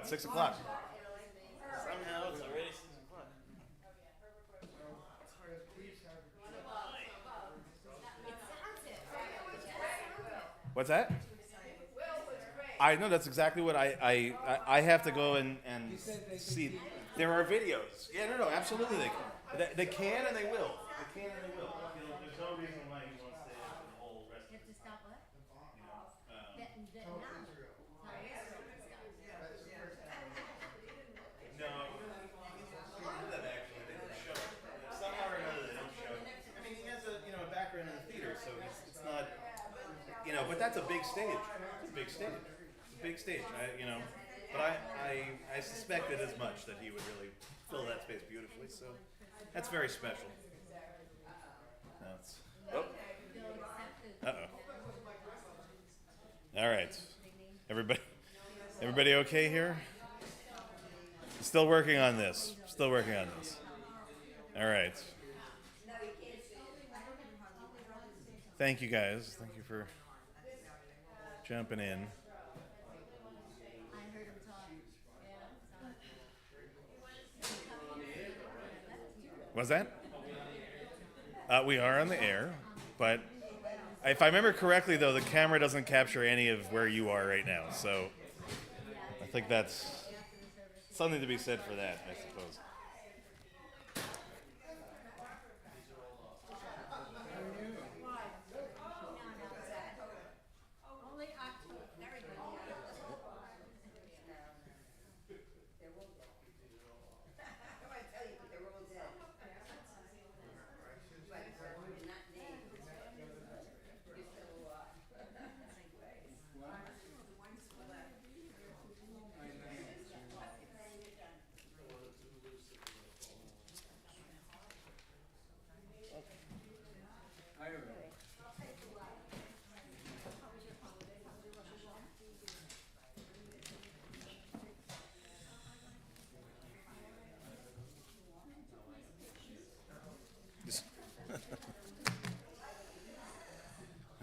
6 o'clock. Somehow it's already 6 o'clock. What's that? I know that's exactly what I have to go and see. There are videos. Yeah, no, absolutely they can. They can and they will. They can and they will. There's no reason why you won't stay up for the whole rest of the time. No, a lot of them actually they don't show. Somehow or another they don't show. I mean, he has a background in the theater, so it's not but that's a big stage. It's a big stage. It's a big stage. But I suspected as much that he would really fill that space beautifully. So that's very special. Oh. Uh-oh. All right. Everybody okay here? Still working on this. All right. Thank you guys. Thank you for jumping in. Was that? We are on the air, but if I remember correctly, though, the camera doesn't capture any of where you are right now. So I think that's something to be said for that, I suppose.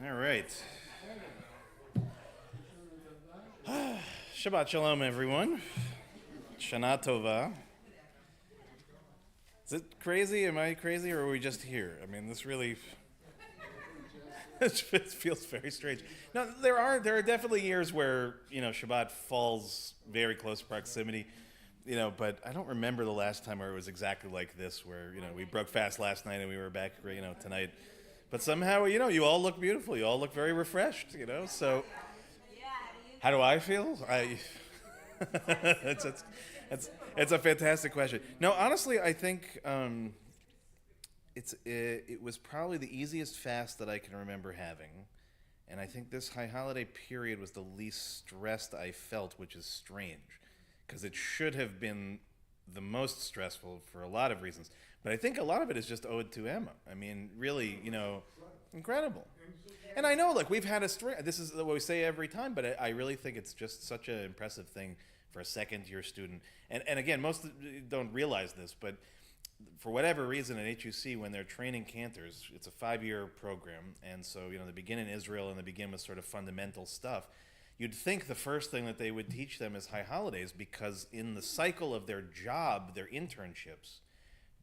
All right. Shabbat Shalom, everyone. Shana Tova. Is it crazy? Am I crazy, or are we just here? I mean, this really it feels very strange. Now, there are definitely years where Shabbat falls very close proximity. But I don't remember the last time where it was exactly like this, where we broke fast last night and we were back tonight. But somehow you all look beautiful. You all look very refreshed. So how do I feel? It's a fantastic question. No, honestly, I think it was probably the easiest fast that I can remember having, and I think this high holiday period was the least stressed I felt, which is strange, because it should have been the most stressful for a lot of reasons. But I think a lot of it is just owed to Emma. I mean, really, incredible. And I know, we've had a string. This is what we say every time, but I really think it's just such an impressive thing for a second-year student. And again, most don't realize this, but for whatever reason at HUC, when they're training cantors, it's a 5-year program, and so they begin in Israel and they begin with sort of fundamental stuff. You'd think the first thing that they would teach them is high holidays, because in the cycle of their job, their internships,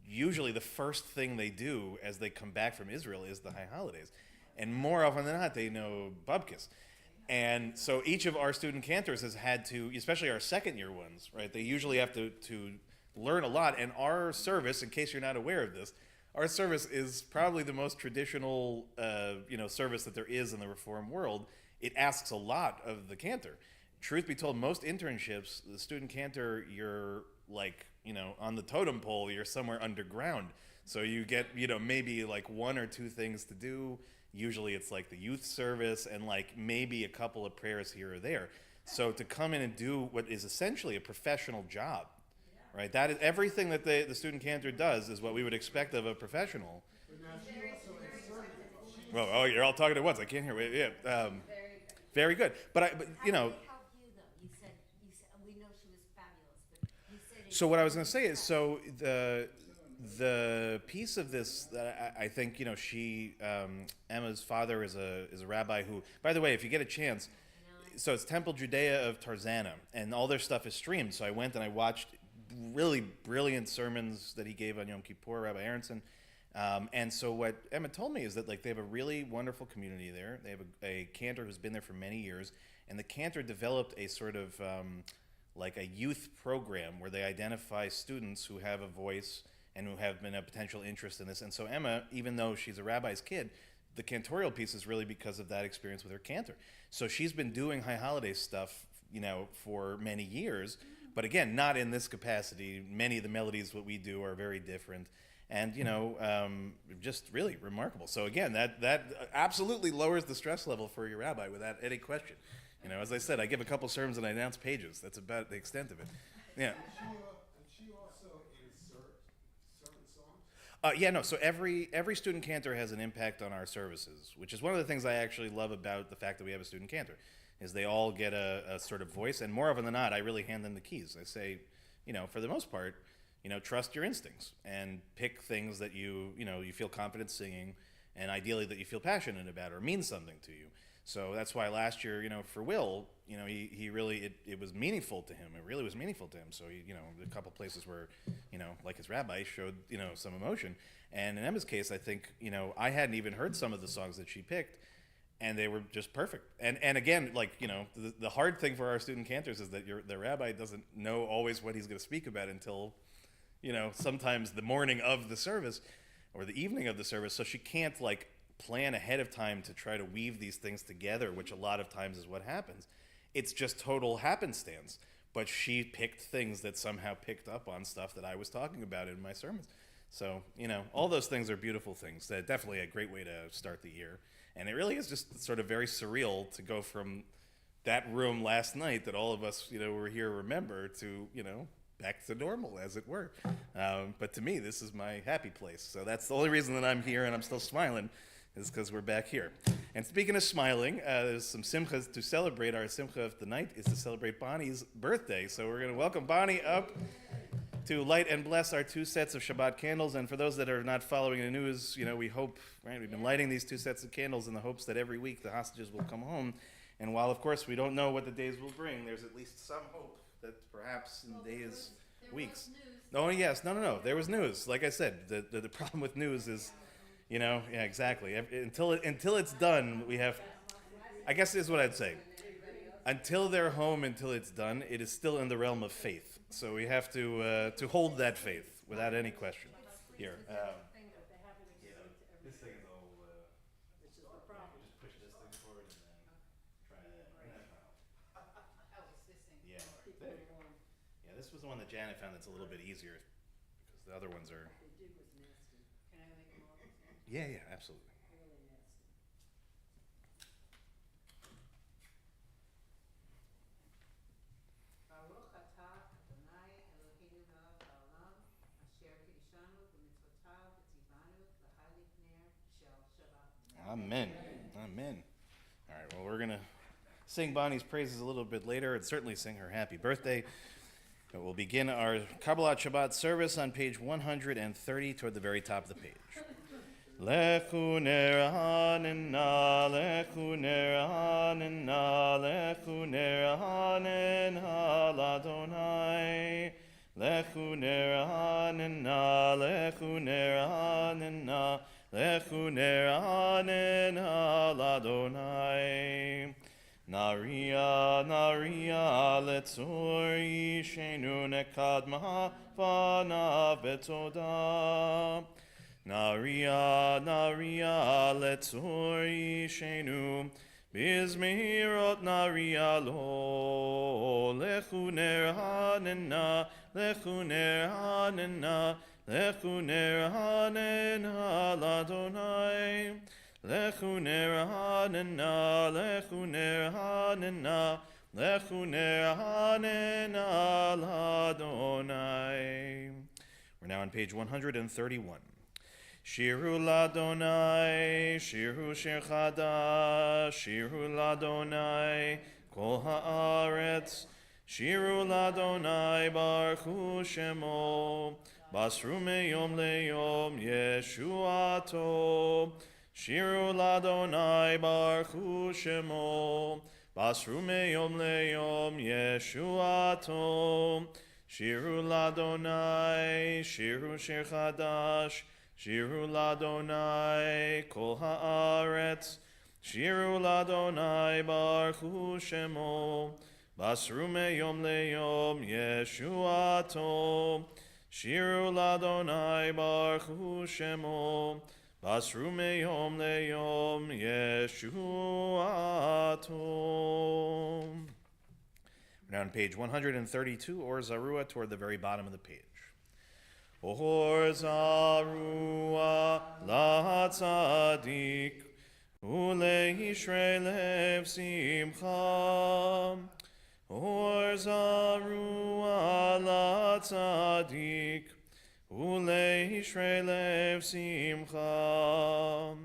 usually the first thing they do as they come back from Israel is the high holidays. And more often than not, they know Bubkis. And so each of our student cantors has had to, especially our second year ones, right? They usually have to learn a lot. And our service, in case you're not aware of this, our service is probably the most traditional, service that there is in the Reform world. It asks a lot of the cantor. Truth be told, most internships, the student cantor, you're on the totem pole, you're somewhere underground. So you get, maybe one or two things to do. Usually it's the youth service and maybe a couple of prayers here or there. So to come in and do what is essentially a professional job, right? That is everything that the student cantor does is what we would expect of a professional. Well, oh, you're all talking at once. I can't hear. Yeah, very good. But You said we know she was fabulous, but you said. So what I was going to say is, so the piece of this that I think she Emma's father is a rabbi who, by the way, if you get a chance, So it's Temple Judea of Tarzana, and all their stuff is streamed. So I went and I watched really brilliant sermons that he gave on Yom Kippur, Rabbi Aronson. And so what Emma told me is that like they have a really wonderful community there. They have a cantor who's been there for many years, and the cantor developed a sort of like a youth program where they identify students who have a voice and who have been a potential interest in this. And so Emma, even though she's a rabbi's kid, the cantorial piece is really because of that experience with her cantor. So she's been doing High Holiday stuff, for many years, but again, not in this capacity. Many of the melodies what we do are very different, and just really remarkable. So again, that absolutely lowers the stress level for your rabbi without any question. As I said, I give a couple sermons and I announce pages. That's about the extent of it. Yeah. And she also insert certain songs? No. So every student cantor has an impact on our services, which is one of the things I actually love about the fact that we have a student cantor, is they all get a sort of voice, and more often than not, I really hand them the keys. I say, for the most part, trust your instincts and pick things that you feel confident singing, and ideally that you feel passionate about or mean something to you. So that's why last year, for Will, he really, it was meaningful to him. It really was meaningful to him. So a couple places where, like his rabbi showed, some emotion. And in Emma's case, I think, I hadn't even heard some of the songs that she picked, and they were just perfect. And again, like, the hard thing for our student cantors is that the rabbi doesn't know always what he's going to speak about until, sometimes the morning of the service or the evening of the service. So she can't, like, plan ahead of time to try to weave these things together, which a lot of times is what happens. It's just total happenstance. But she picked things that somehow picked up on stuff that I was talking about in my sermons. So, all those things are beautiful things. Definitely a great way to start the year. And it really is just sort of very surreal to go from that room last night that all of us, were here remember to, back to normal, as it were. But to me, this is my happy place. So that's the only reason that I'm here and I'm still smiling, is because we're back here. And speaking of smiling, there's some simchas to celebrate. Our simcha of the night is to celebrate Bonnie's birthday. So we're going to welcome Bonnie up to light and bless our 2 sets of Shabbat candles. And for those that are not following the news, we hope, right, we've been lighting these 2 sets of candles in the hopes that every week the hostages will come home. And while, of course, we don't know what the days will bring, there's at least some hope that perhaps in days, weeks. Oh, yes. No. There was news. Like I said, the problem with news is, yeah, exactly. Until it's done, we have, I guess this is what I'd say. Until they're home, until it's done, it is still in the realm of faith. So we have to hold that faith without any question. Here. This thing is all, just push this thing forward and then try to, yeah. Yeah, this was the one that Janet found that's a little bit easier, because the other ones are, yeah, absolutely. Amen. All right, well, we're going to sing Bonnie's praises a little bit later and certainly sing her happy birthday. But we'll begin our Kabbalat Shabbat service on page 130 toward the very top of the page. Lechu ner hanena, lechu ner hanena, lechu ner hanena l'Adonai. Lechu ner hanena, lechu ner hanena, lechu ner hanena l'Adonai. Naria, naria, letzor yishenu nekad mahafana betoda. Naria, naria, letzor yishenu, bizmehirot naria lo. Lechu ner hanena, lechu ner hanena, lechu ner hanena l'Adonai. Lechu ner hanena, lechu ner hanena, lechu ner hanena l'Adonai. We're now on page 131. Shiru l'Adonai, shiru shir chadash, shiru l'Adonai, kol haaretz, shiru l'Adonai, baruchu shemo, basru meyom leyom, Yeshuato. Shiru l'Adonai, baruchu shemo, Basru meyom leyom Yeshuato. Shiru ladonai, shiru shir chadash, shiru ladonai kol haaretz, shiru ladonai baruchu shemo. Basru meyom leyom Yeshuato. Shiru ladonai baruchu shemo. Basru meyom leyom Yeshuato. We're now on page 132, or Zarua, toward the very bottom of the page. Or Zarua la tzadik, uleishrei lev simcha. Or Zarua la tzadik, uleishrei lev simcha.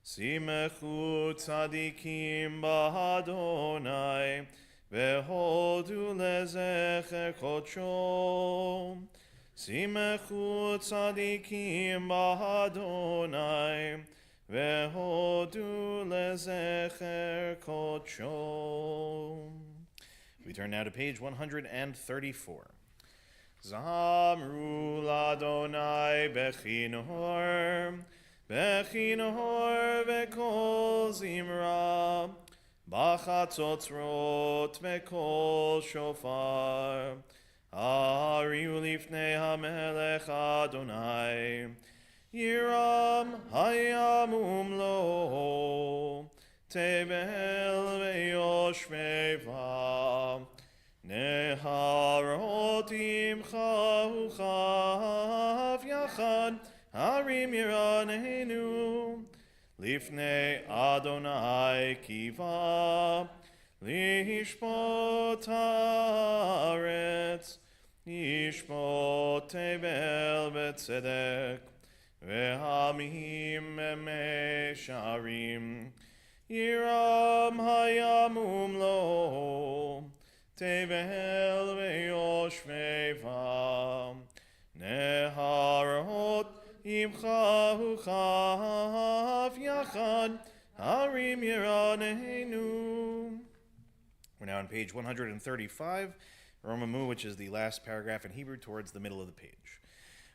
Simechu tzadikim ba'Adonai, Ve'hodu lezecher kodsho. Simechu tzadikim ba'Adonai, Ve'hodu lezecher kodsho. We turn now to page 134. Zamru ladonai bechinor, bechinor ve'kol zimra, Bachatzotzrot vekol shofar, Ariu lifnei hamelech Adonai, Yiram hayamum lo, Tevel veyoshveva, Neharot imcha uchav yachad, Harim yiranenu, Lifnei Adonai kiva, lishpot haaretz, yishpot tevel betzedek, vehamim mesharim, yiram hayamum lo, tevel veyoshveva, neharot Imcha uchav yachad, harim yiranenu. We're now on page 135, Romemu, which is the last paragraph in Hebrew towards the middle of the page.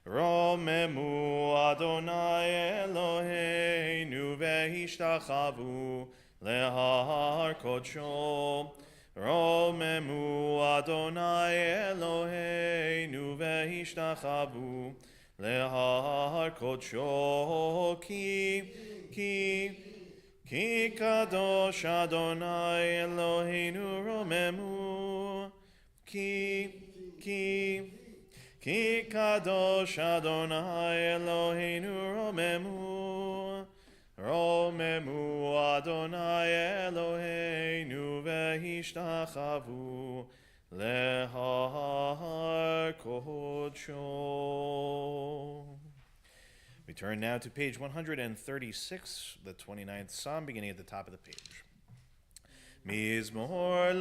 Romemu Adonai Eloheinu vehishtachavu lehar kodsho. Romemu Adonai Eloheinu vehishtachavu Lehar kodsho ki kadosh Adonai Eloheinu romemu ki kadosh Adonai Eloheinu romemu Adonai Eloheinu vehishtachavu Lehar kodsho. We turn now to page 136, the 29th Psalm, beginning at the top of the page. Mizmor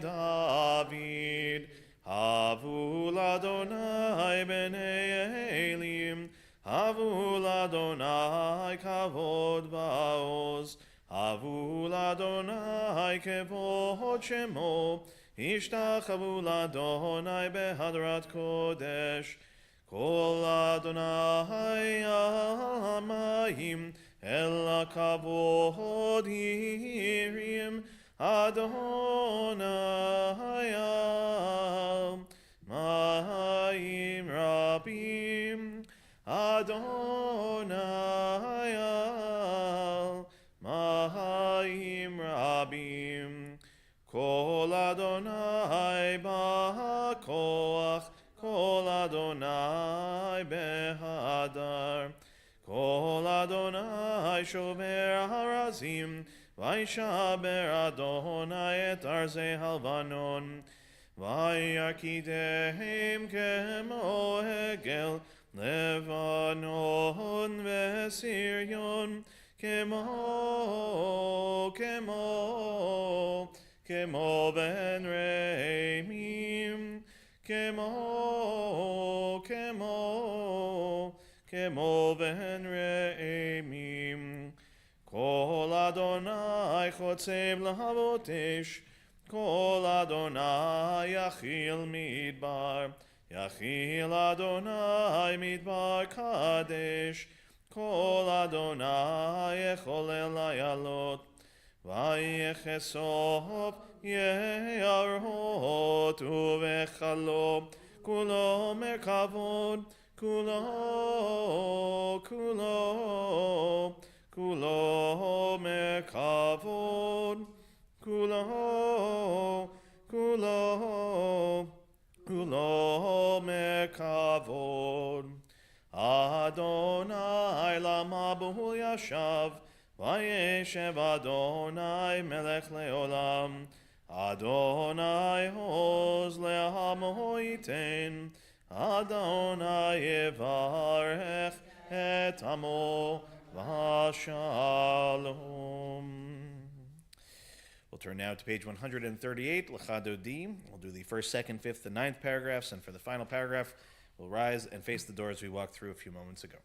leDavid, havu l'Adonai b'nei Elim, havu l'Adonai kavod va'oz, havu l'Adonai kevod shemo, Ishtachavu l'Adonai behadrat kodesh, kol Adonai hamayim, el kavod hirim, Adonai hamayim rabim, Adonai hamayim rabim. Kol Adonai ba'koach, Kol Adonai behadar, Kol Adonai shomer harazim, Vaishaber Adonai et arzei halvanon, Vayarkidehem kemo hegel, Levanon veSiryon, Kemo ben Reimim, Kemo ben Reimim. Kol Adonai chotzev lahavotesh, Kol Adonai Yachil Midbar, Yachil Adonai Midbar Kadesh, Kol Adonai Echolel Ayalot, Vayechesov Yearhot Uvechalom, Kulo Merkavod, Kulo Merkavod, Kulo Merkavod. Adonai lama b'hul yashav, vayeshev Adonai melech leolam. Adonai hoz le'amo yiten, Adonai yevarech et amo v'shalom. We'll turn now to page 138, L'chadodi. We'll do the first, second, fifth, and ninth paragraphs, and for the final paragraph, we'll rise and face the doors we walked through a few moments ago.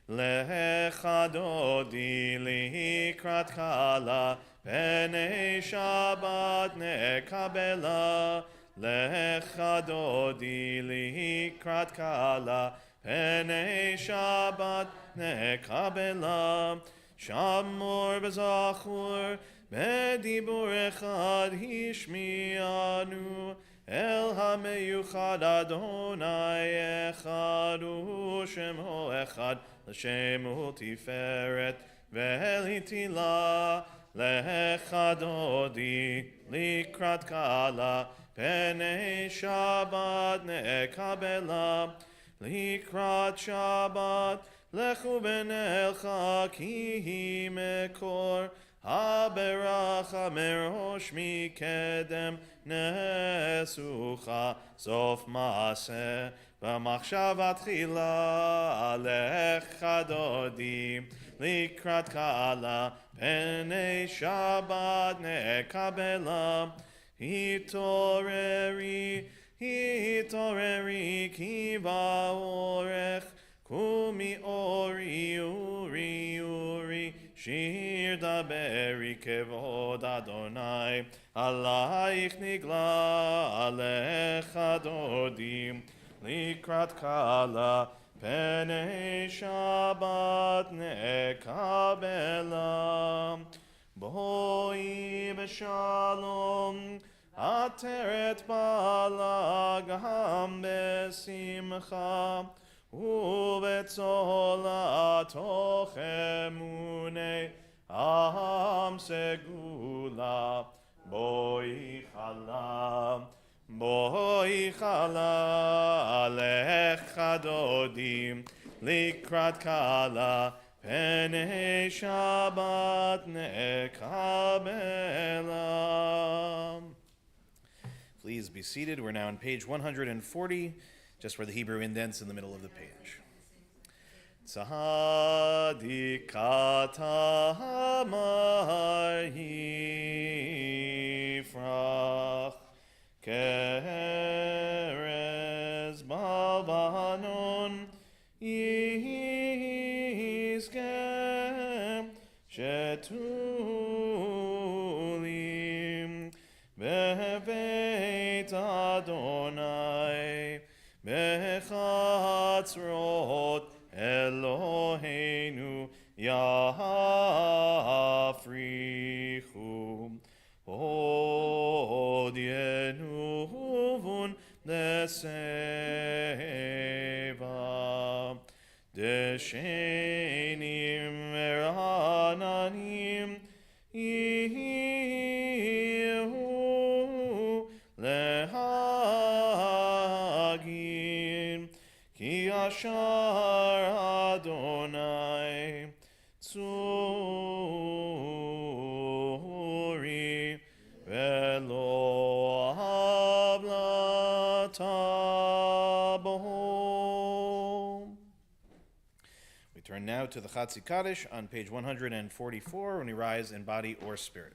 L'chadodi likrat kala, Pnei Shabbat nekabela. L'chadodi likrat kala, Pnei Shabbat nekabela. Shamor b'zachur, b'dibur echad hishmianu, El hameyuchad Adonai echad u'shemo echad, l'shemo tiferet ve'elitila. L'chadodi likrat kala, Pnei Shabbat nekabela. Likrat Shabbat lechu b'nelcha ki mekor, haberacha merosh mikedem nesucha sof maaseh b'machshava tchila. L'chadodi likrat kala, Pnei Shabbat nekabela. Hitoreri ki ba'orech, Kumi uri, shir daberi kevod Adonai, Alaich nigla, l'chadodi likrat kala, Pnei Shabbat nekabela. Boi b'shalom, ateret balagam besimcha, ובצולה תוך אמוני עם סגולה. בואי חלה לחדודים לקראת קלה, פני שבת נקבלה. Please be seated. We're now on page 140, just where the Hebrew indents in the middle of the page. Tzadik Amar Yifrach Kerez Balbanon Yizkem Shetulim Bebeit Adonai Bechatzrot Eloheinu Yafrichu Od Yenuvun Deseva Deshenim Merananim Yehu Lehagim Ki Ashar Adonai Tzuri Velo Hablatabo. We turn now to the Chatzi Kaddish on page 144 when we rise in body or spirit.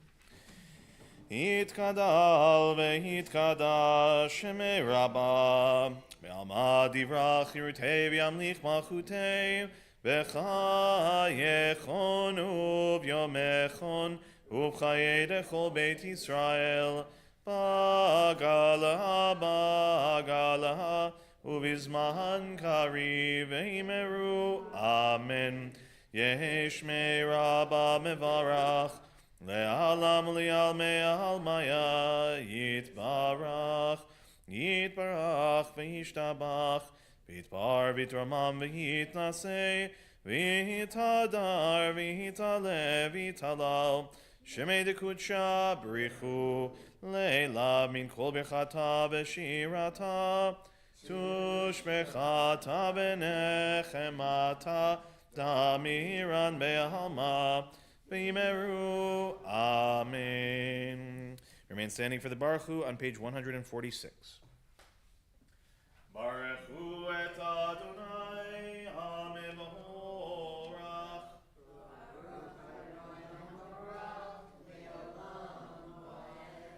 Yitkadal vehitkadash shemei rabba ve'alma divrach yirutei v'yamlich malchutei v'chayechon uvyomechon ובחיי דכל בית ישראל, בגלה, בגלה, ובזמן קריב אמרו, אמן. יהי שמי רבה מברך, לעלם ולעלמי עלמיה, יתברך, יתברך וישתבח, ויתפאר ויתרומם ויתנשא, ויתהדר ויתעלה ויתהלל, שמי דקודשה בריחו, לילה מן כל ברכתה ושירתה, תושבחתה ונחמתה, דמירן בעלמה, v'yimeru. Amen. Remain standing for the Baruch Hu on page 146. Baruch Hu et Adonai HaMevorach.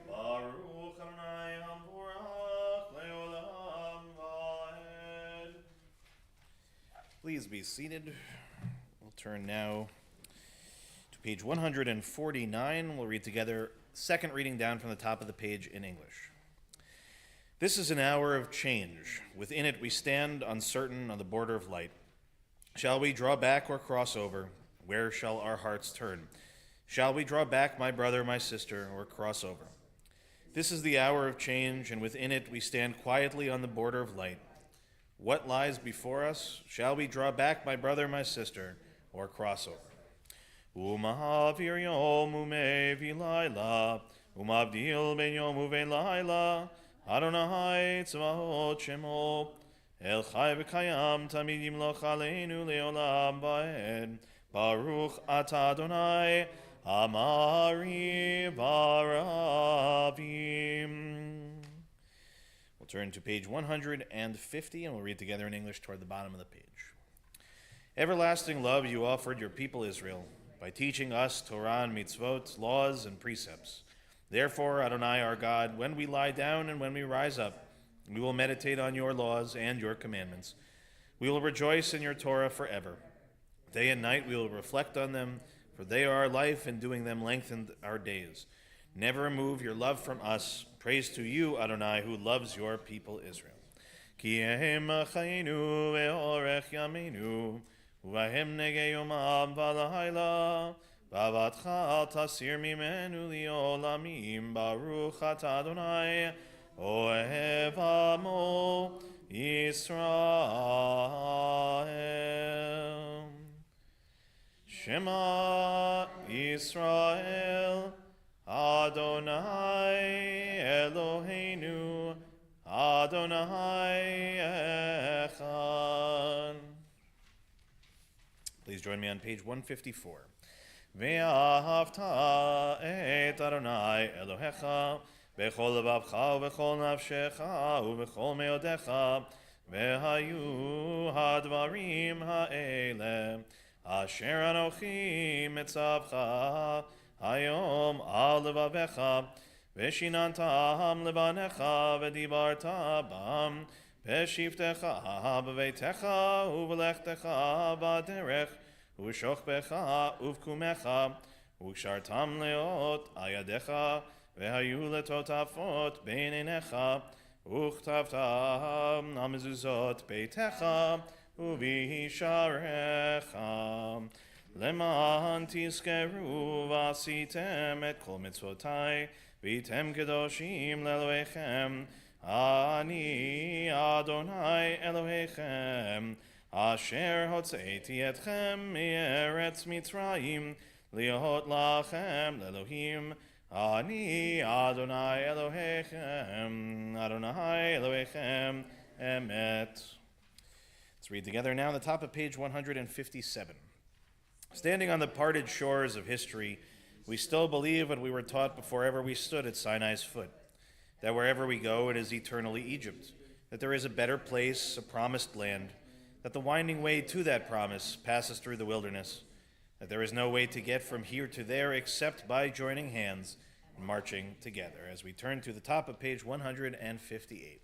Baruch Adonai HaMevorach le'olam va'ed. Please be seated. We'll turn now to page 149. We'll read together, second reading down from the top of the page in English. This is an hour of change. Within it we stand uncertain on the border of light. Shall we draw back or cross over? Where shall our hearts turn? Shall we draw back, my brother, my sister, or cross over? This is the hour of change, and within it we stand quietly on the border of light. What lies before us? Shall we draw back, my brother, my sister, or cross over? Umahavir yom umevilayla, umavdil ben yom uvelayla, Adonai tzvahot shemo, El chai v'kayam tamid yimloch aleinu leolam va'ed, Baruch atah Adonai, Amari Baravim. We'll turn to page 150 and we'll read together in English toward the bottom of the page. Everlasting love you offered your people Israel by teaching us Torah and mitzvot, laws and precepts. Therefore, Adonai our God, when we lie down and when we rise up, we will meditate on your laws and your commandments. We will rejoice in your Torah forever. Day and night we will reflect on them, for they are our life, and doing them lengthened our days. Never remove your love from us. Praise to you, Adonai, who loves your people Israel. Ki ehem chayinu ve'orech yaminu, uvahem nege yomam v'layla, v'avatcha al tasir mimenu li'olamim, Baruch atah Adonai, ohev amo Yisrael. Shema Yisrael, Adonai Eloheinu, Adonai Echad. Please join me on page 154. Ve'ahavta et Adonai Elohecha, bechol levavcha u'bechol nafshecha u'bechol meodecha, ve'hayu hadvarim ha'ele, Asher Anochi mitzavcha hayom al levavecha, veshinantam levanecha v'dibarta bam, v'shivtecha b'veitecha u'v'lechtecha b'derech, u'shochbecha u'vkumecha, u'kshartam leot ayadecha, v'hayu letotafot beinenecha, u'chtavtam amezuzot beitecha, Uvisharecha leman tizkeru vasitem et kol mitzvotai vitem kedoshim leloechem ani Adonai Elohechem asher hotzeiti etchem me'eretz Mitzrayim liot lachem lelohim ani Adonai Elohechem Adonai Elohechem emet. Let's read together now the top of page 157. Standing on the parted shores of history, we still believe what we were taught before ever we stood at Sinai's foot, that wherever we go it is eternally Egypt, that there is a better place, a promised land, that the winding way to that promise passes through the wilderness, that there is no way to get from here to there except by joining hands and marching together. As we turn to the top of page 158.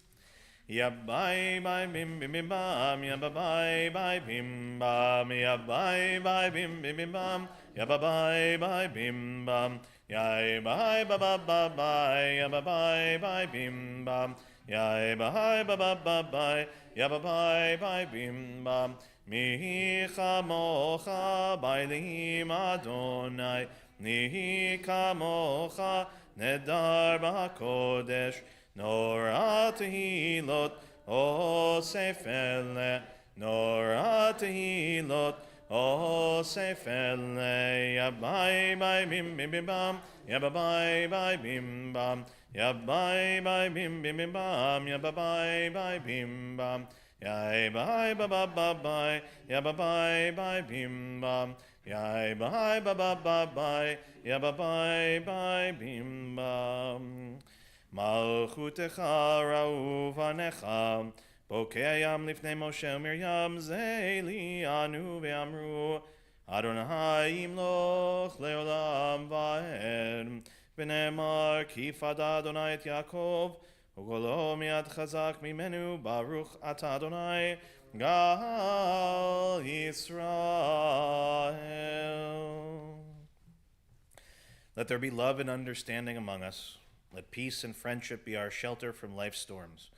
Yabai bye bim bim bim bam, yabai bye bim bam, yabai bye bim bim bim bam, yabai bye bim bam. Yai bye ba ba ba bye, ya ba bye bye bim bam. Yai bye ba ba ba bye, ya ba bye bye bim bam. Mi chamocha bailim Adonai, ni kamocha nedar b'hakodesh, nora tehilot o sefele, nora tehilot o sefele, ya bye bye bim bim bim bam, ya ba bye bye bim bam, ya bye bye bim bim bim bam, ya ba bye bye bim bam. Yai bye ba ba ba bye, ya ba bye bye bim bam. Yai bye ba ba ba bye, ya ba bye bye bim bam. Malchutecha ra'uvanecha, Bokeayam lifnei Moshe Miriam zeli anu ve'amru, Adonai imloch leolam va'ed, v'nemar kifada Adonai et Yaakov, Ugolo miad chazak mimenu baruch ata Adonai gal Yisrael. Let there be love and understanding among us. Let peace and friendship be our shelter from life's storms.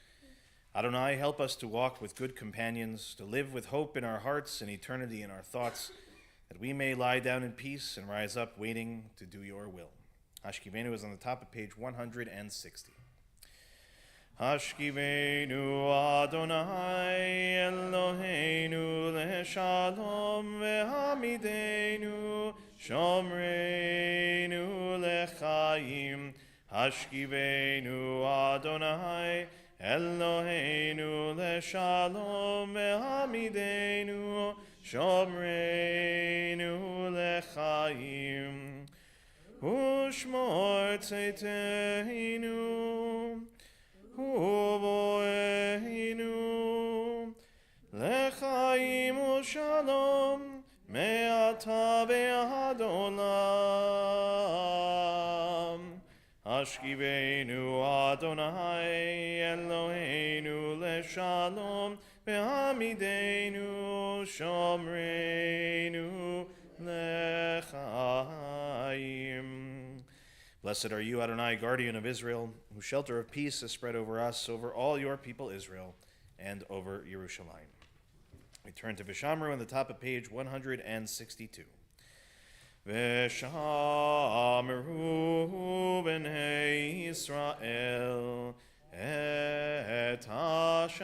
Adonai, help us to walk with good companions, to live with hope in our hearts and eternity in our thoughts, that we may lie down in peace and rise up waiting to do your will. Hashkivenu is on the top of page 160. Hashkivenu Adonai Eloheinu leshalom vehamidenu shomreinu lechaim. Hashkivenu Adonai Eloheinu leshalom vehamidenu shomreinu lechaim. Ushmor tzeiteinu Uvoeinu lechaim ushalom me'ata ve'ad olam. Hashkivenu Adonai Eloheinu leshalom ve'hamidenu shomreinu lechaim. Blessed are you, Adonai, guardian of Israel, whose shelter of peace is spread over us, over all your people Israel, and over Yerushalayim. We turn to Vishamru on the top of page 162. Vishamru b'nei Yisrael et ha-Shabbat,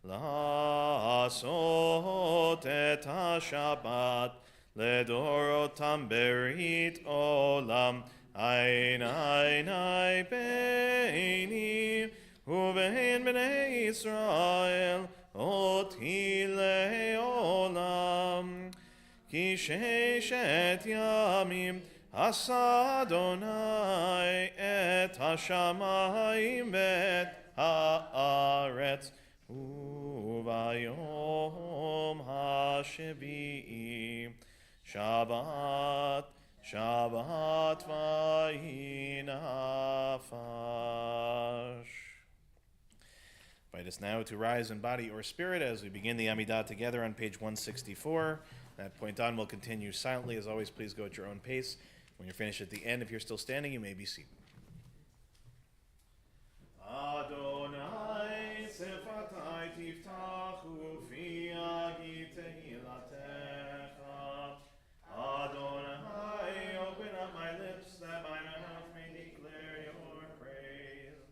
la'asot et ha-Shabbat, Ledorotam berit olam, ein beini, uvein b'nei Yisrael, oti le'olam. Ki sheshet yamim, asa Adonai et hashamayim ve'et haaretz, uvayom hashvi'i. Shabbat, Shabbat v'inafash. Invite us now to rise in body or spirit as we begin the Amidah together on page 164. From that point on, we'll continue silently. As always, please go at your own pace. When you're finished at the end, if you're still standing, you may be seated. Adonai sefatai tiftachu fi agi tehilatecha. Adonai, open up my lips that my mouth may declare your praise.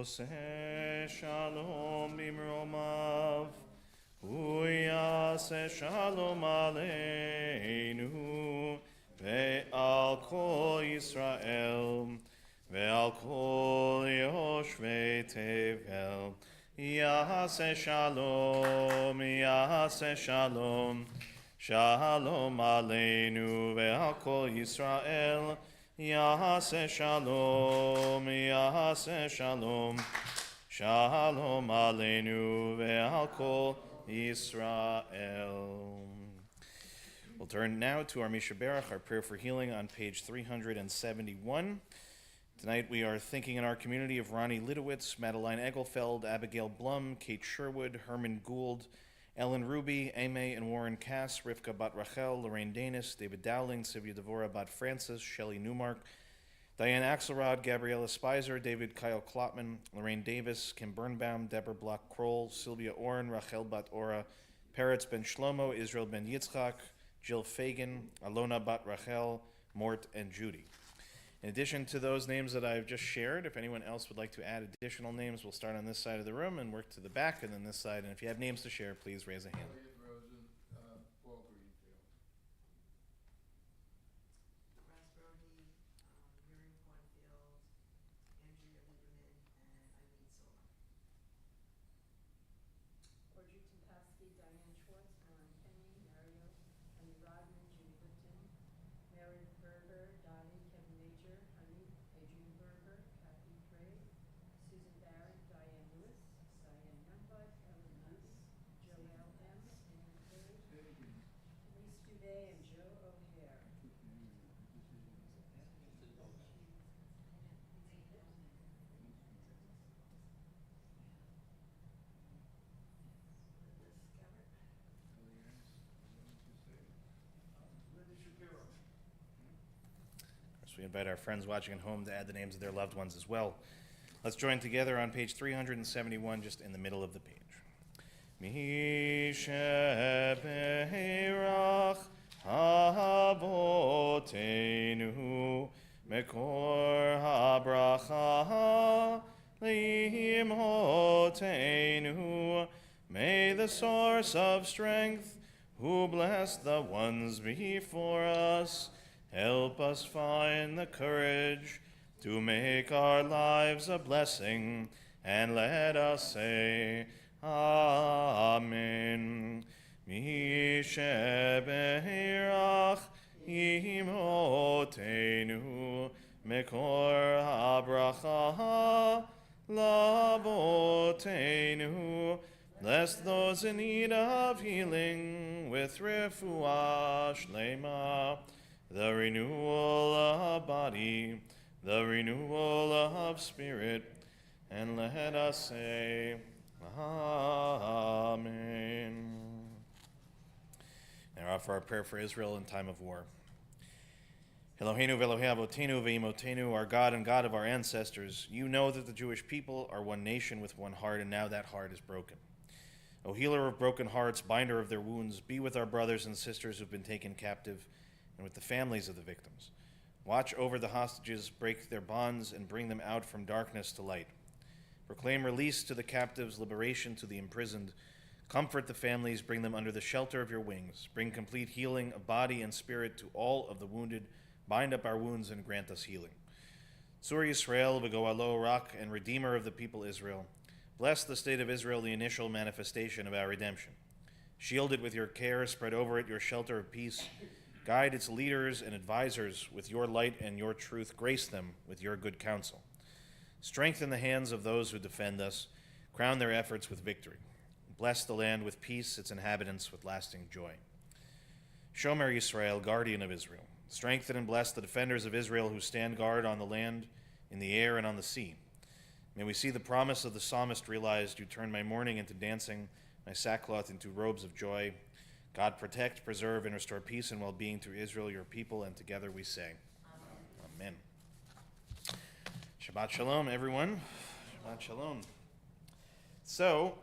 Oseh shalom bimromav. Uyaseh shalom aleinu. Ve'al kol Yisrael. Ve'al kol yoshvei tevel. Yaseh shalom. Yaseh shalom. Shalom aleinu ve'al kol Yisrael. Yaseh shalom, Yaseh shalom. Shalom aleinu ve'al kol Yisrael. We'll turn now to our Misha Berach, our prayer for healing on page 371. Tonight we are thinking in our community of Ronnie Lidowitz, Madeline Egelfeld, Abigail Blum, Kate Sherwood, Herman Gould, Ellen Ruby, Aimee and Warren Cass, Rivka Bat Rachel, Lorraine Danis, David Dowling, Sylvia Devora Bat Francis, Shelley Newmark, Diane Axelrod, Gabriella Spicer, David Kyle Klotman, Lorraine Davis, Kim Birnbaum, Deborah Block-Kroll, Sylvia Oren, Rachel Bat Ora, Peretz Ben Shlomo, Israel Ben Yitzchak, Jill Fagan, Alona Bat Rachel, Mort, and Judy. In addition to those names that I've just shared, if anyone else would like to add additional names, we'll start on this side of the room and work to the back and then this side. And if you have names to share, please raise a hand. Elliot Rosen, Paul Greenfield. Russ Brody, Miriam Cornfield, Andrea Lieberman, and Eileen Silva. Audrey Tempowski, Diane Schwartz, Ellen Kenny, Mario, Henry Rodman, Judy Lipton, Mary Berger, Dottie, Kevin Major, Honey, Adrian Berger, Kathy Gray, Susan Barrett, Diane Lewis, Diane Youngblood, Ellen Lewis, Joelle M., Ann Curry, Elise Dubé, and Joe O'Hare. Linda Shapiro. So we invite our friends watching at home to add the names of their loved ones as well. Let's join together on page 371, just in the middle of the page. Misheberach Avotenu Mekor HaBracha Leimhotenu. May the source of strength, who blessed the ones before us, help us find the courage to make our lives a blessing, and let us say, Amen. Misheberach Imotenu Mekor HaBracha Lavotenu. Bless those in need of healing with refuah shlema, the renewal of body, the renewal of spirit, and let us say, Amen. Now offer our prayer for Israel in time of war. Eloheinu v'Elohei avotenu v'imotenu, our God and God of our ancestors, you know that the Jewish people are one nation with one heart, and now that heart is broken. O healer of broken hearts, binder of their wounds, be with our brothers and sisters who've been taken captive, and with the families of the victims. Watch over the hostages, break their bonds, and bring them out from darkness to light. Proclaim release to the captives, liberation to the imprisoned. Comfort the families, bring them under the shelter of your wings. Bring complete healing of body and spirit to all of the wounded. Bind up our wounds and grant us healing. Sur Yisrael, v'goalo, rock and redeemer of the people Israel. Bless the state of Israel, the initial manifestation of our redemption. Shield it with your care, spread over it your shelter of peace. Guide its leaders and advisors with your light and your truth. Grace them with your good counsel. Strengthen the hands of those who defend us. Crown their efforts with victory. Bless the land with peace, its inhabitants with lasting joy. Shomer Yisrael, guardian of Israel. Strengthen and bless the defenders of Israel who stand guard on the land, in the air, and on the sea. May we see the promise of the psalmist realized. You turn my mourning into dancing, my sackcloth into robes of joy. God protect, preserve, and restore peace and well-being to Israel, your people, and together we say, Amen. Shabbat shalom, everyone. Shabbat shalom. So,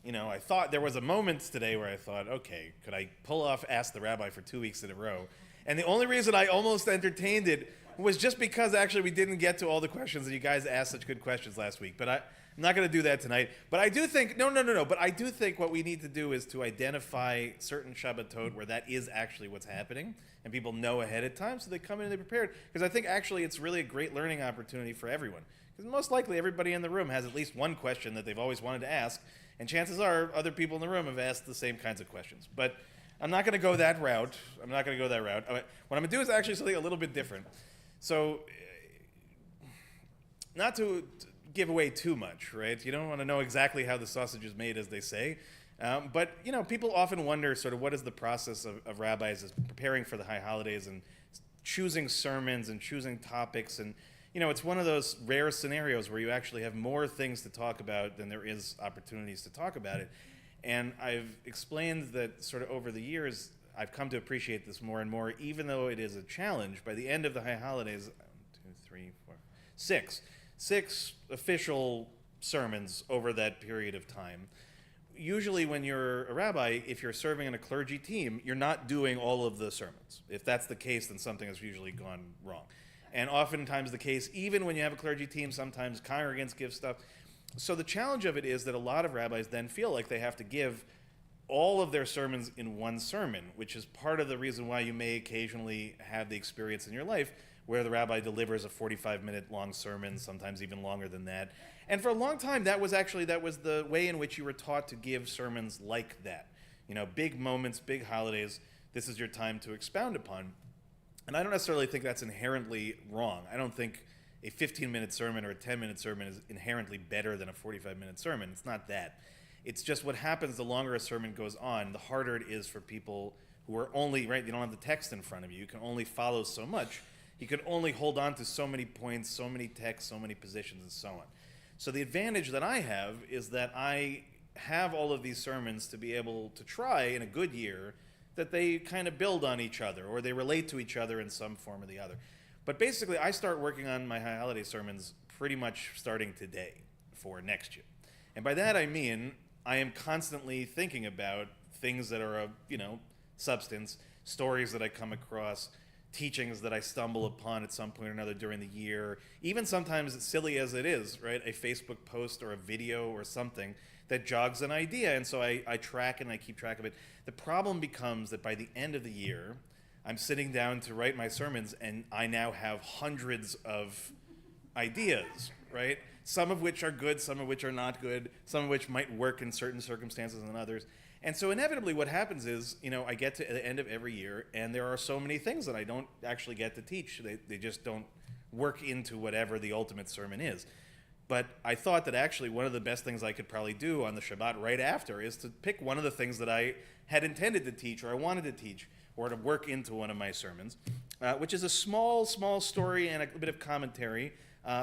I thought there was a moment today where I thought, okay, could I pull off Ask the Rabbi for 2 weeks in a row? And the only reason I almost entertained it was just because actually we didn't get to all the questions and you guys asked such good questions last week. But I'm not going to do that tonight. But I do think, no. But I do think what we need to do is to identify certain Shabbatot where that is actually what's happening. And people know ahead of time so they come in and they're prepared. Because I think actually it's really a great learning opportunity for everyone. Because most likely everybody in the room has at least one question that they've always wanted to ask. And chances are other people in the room have asked the same kinds of questions. But I'm not going to go that route. What I'm going to do is actually something a little bit different. So, not to give away too much, right? You don't want to know exactly how the sausage is made, as they say. But, people often wonder sort of what is the process of rabbis is preparing for the high holidays and choosing sermons and choosing topics. And, it's one of those rare scenarios where you actually have more things to talk about than there is opportunities to talk about it. And I've explained that sort of over the years, I've come to appreciate this more and more, even though it is a challenge. By the end of the high holidays, 1, 2, 3, 4, 6 official sermons over that period of time. Usually when you're a rabbi, if you're serving in a clergy team, you're not doing all of the sermons. If that's the case, then something has usually gone wrong. And oftentimes the case, even when you have a clergy team, sometimes congregants give stuff. So the challenge of it is that a lot of rabbis then feel like they have to give all of their sermons in one sermon, which is part of the reason why you may occasionally have the experience in your life where the rabbi delivers a 45-minute long sermon, sometimes even longer than that. And for a long time, that was the way in which you were taught to give sermons like that. Big moments, big holidays, this is your time to expound upon. And I don't necessarily think that's inherently wrong. I don't think a 15-minute sermon or a 10-minute sermon is inherently better than a 45-minute sermon. It's not that. It's just what happens the longer a sermon goes on, the harder it is for people who are only, right, you don't have the text in front of you. You can only follow so much. You can only hold on to so many points, so many texts, so many positions, and so on. So the advantage that I have is that I have all of these sermons to be able to try in a good year that they kind of build on each other or they relate to each other in some form or the other. But basically, I start working on my high holiday sermons pretty much starting today for next year. And by that I mean I am constantly thinking about things that are of, substance, stories that I come across, teachings that I stumble upon at some point or another during the year, even sometimes as silly as it is, right? A Facebook post or a video or something that jogs an idea. And so I track and I keep track of it. The problem becomes that by the end of the year, I'm sitting down to write my sermons and I now have hundreds of ideas, right? Some of which are good, some of which are not good, some of which might work in certain circumstances than others. And so inevitably what happens is, I get to the end of every year and there are so many things that I don't actually get to teach. They just don't work into whatever the ultimate sermon is. But I thought that actually one of the best things I could probably do on the Shabbat right after is to pick one of the things that I had intended to teach or I wanted to teach or to work into one of my sermons, which is a small story and a bit of commentary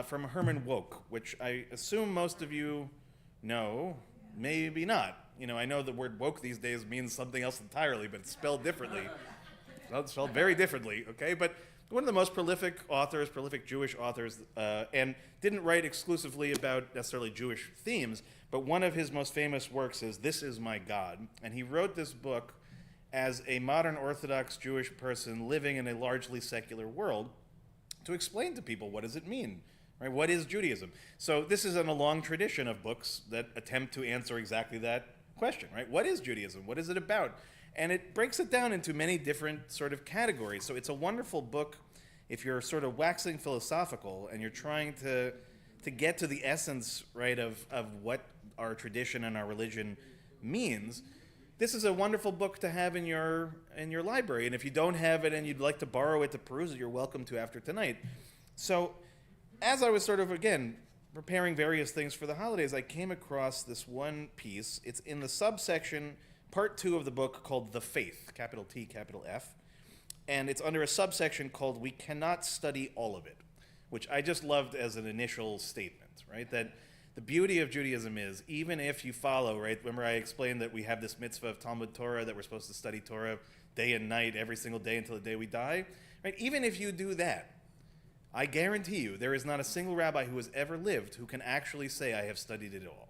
from Herman Wouk, which I assume most of you know, maybe not. I know the word woke these days means something else entirely, but it's spelled differently. It's spelled very differently, okay? But one of the most prolific Jewish authors, and didn't write exclusively about necessarily Jewish themes, but one of his most famous works is This Is My God. And he wrote this book as a modern Orthodox Jewish person living in a largely secular world to explain to people what does it mean, right? What is Judaism? So this is in a long tradition of books that attempt to answer exactly that question, right? What is Judaism? What is it about? And it breaks it down into many different sort of categories. So it's a wonderful book if you're sort of waxing philosophical and you're trying to get to the essence, right, of what our tradition and our religion means. This is a wonderful book to have in your library. And if you don't have it and you'd like to borrow it to peruse it, you're welcome to after tonight. So as I was sort of, again, preparing various things for the holidays, I came across this one piece. It's in the subsection, part 2 of the book called The Faith, capital T, capital F. And it's under a subsection called We Cannot Study All of It, which I just loved as an initial statement, right? That the beauty of Judaism is, even if you follow, right? Remember I explained that we have this mitzvah of Talmud Torah, that we're supposed to study Torah day and night, every single day until the day we die, right? Even if you do that, I guarantee you there is not a single rabbi who has ever lived who can actually say, I have studied it all.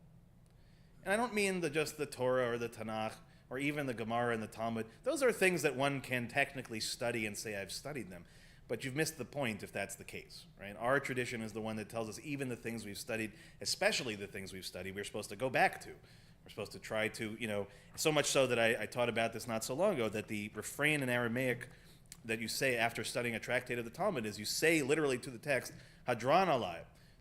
And I don't mean just the Torah or the Tanakh or even the Gemara and the Talmud. Those are things that one can technically study and say, I've studied them. but you've missed the point if that's the case, right? Our tradition is the one that tells us even the things we've studied, especially the things we've studied, we're supposed to go back to. We're supposed to try to, so much so that I taught about this not so long ago, that the refrain in Aramaic that you say after studying a tractate of the Talmud is you say literally to the text, Hadran alai,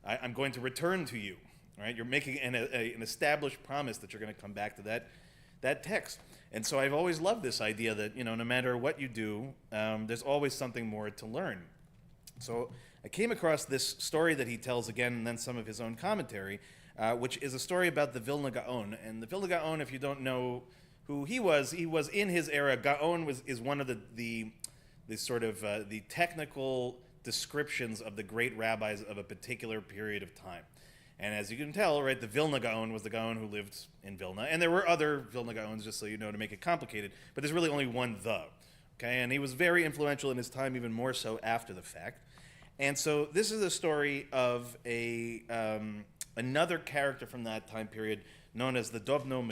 I'm going to return to you, right? You're making an established promise that you're going to come back to that text. And so I've always loved this idea that, no matter what you do, there's always something more to learn. So I came across this story that he tells again, and then some of his own commentary, which is a story about the Vilna Gaon. And the Vilna Gaon, if you don't know who he was in his era. Gaon is one of the sort of the technical descriptions of the great rabbis of a particular period of time. And as you can tell, right, the Vilna Gaon was the Gaon who lived in Vilna. And there were other Vilna Gaons, just so you know, to make it complicated. But there's really only one the. Okay? And he was very influential in his time, even more so after the fact. And so this is a story of another character from that time period known as the Dovno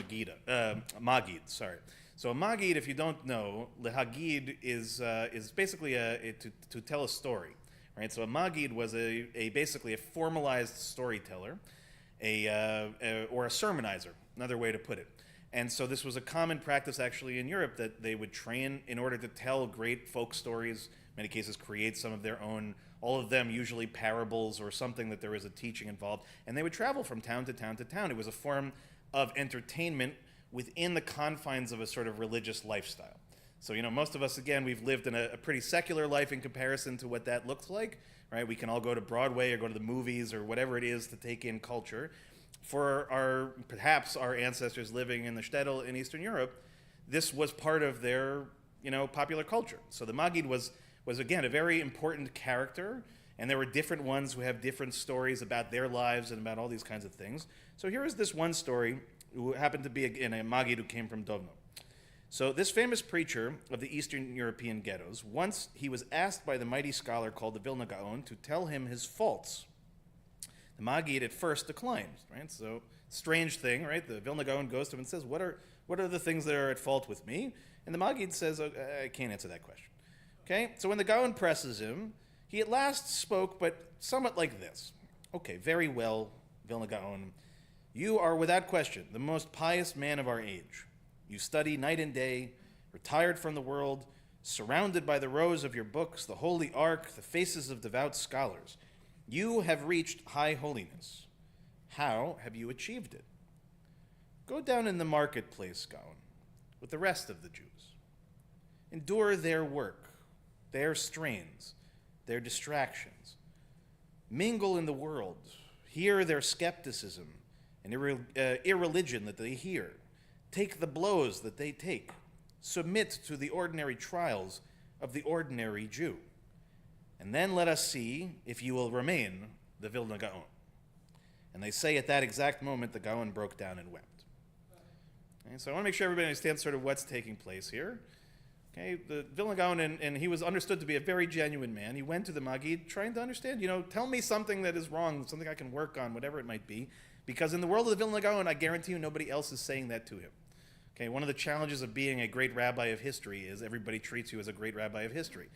Magid. Sorry. So a Magid, if you don't know, lehagid is basically to tell a story. Right, so a Magid was basically a formalized storyteller, or a sermonizer, another way to put it. And so this was a common practice actually in Europe that they would train in order to tell great folk stories, in many cases create some of their own, all of them usually parables or something that there is a teaching involved. And they would travel from town to town to town. It was a form of entertainment within the confines of a sort of religious lifestyle. So, most of us, again, we've lived in a pretty secular life in comparison to what that looks like, right? We can all go to Broadway or go to the movies or whatever it is to take in culture. For perhaps our ancestors living in the shtetl in Eastern Europe, this was part of their, popular culture. So the Magid was again, a very important character, and there were different ones who have different stories about their lives and about all these kinds of things. So here is this one story who happened to be a Magid who came from Dovno. So this famous preacher of the Eastern European ghettos, once he was asked by the mighty scholar called the Vilna Gaon to tell him his faults. The Magid at first declined, right? So strange thing, right? The Vilna Gaon goes to him and says, what are the things that are at fault with me? And the Magid says, I can't answer that question. Okay, so when the Gaon presses him, he at last spoke, but somewhat like this. Okay, very well, Vilna Gaon. You are without question the most pious man of our age. You study night and day, retired from the world, surrounded by the rows of your books, the holy ark, the faces of devout scholars. You have reached high holiness. How have you achieved it? Go down in the marketplace, Gaon, with the rest of the Jews. Endure their work, their strains, their distractions. Mingle in the world, hear their skepticism and irreligion that they hear. Take the blows that they take. Submit to the ordinary trials of the ordinary Jew. And then let us see if you will remain the Vilna Gaon. And they say at that exact moment, the Gaon broke down and wept. Okay, so I want to make sure everybody understands sort of what's taking place here. Okay, the Vilna Gaon, and he was understood to be a very genuine man. He went to the Magid trying to understand, tell me something that is wrong, something I can work on, whatever it might be. Because in the world of the Vilna Gaon, I guarantee you nobody else is saying that to him. Okay, one of the challenges of being a great rabbi of history is everybody treats you as a great rabbi of history.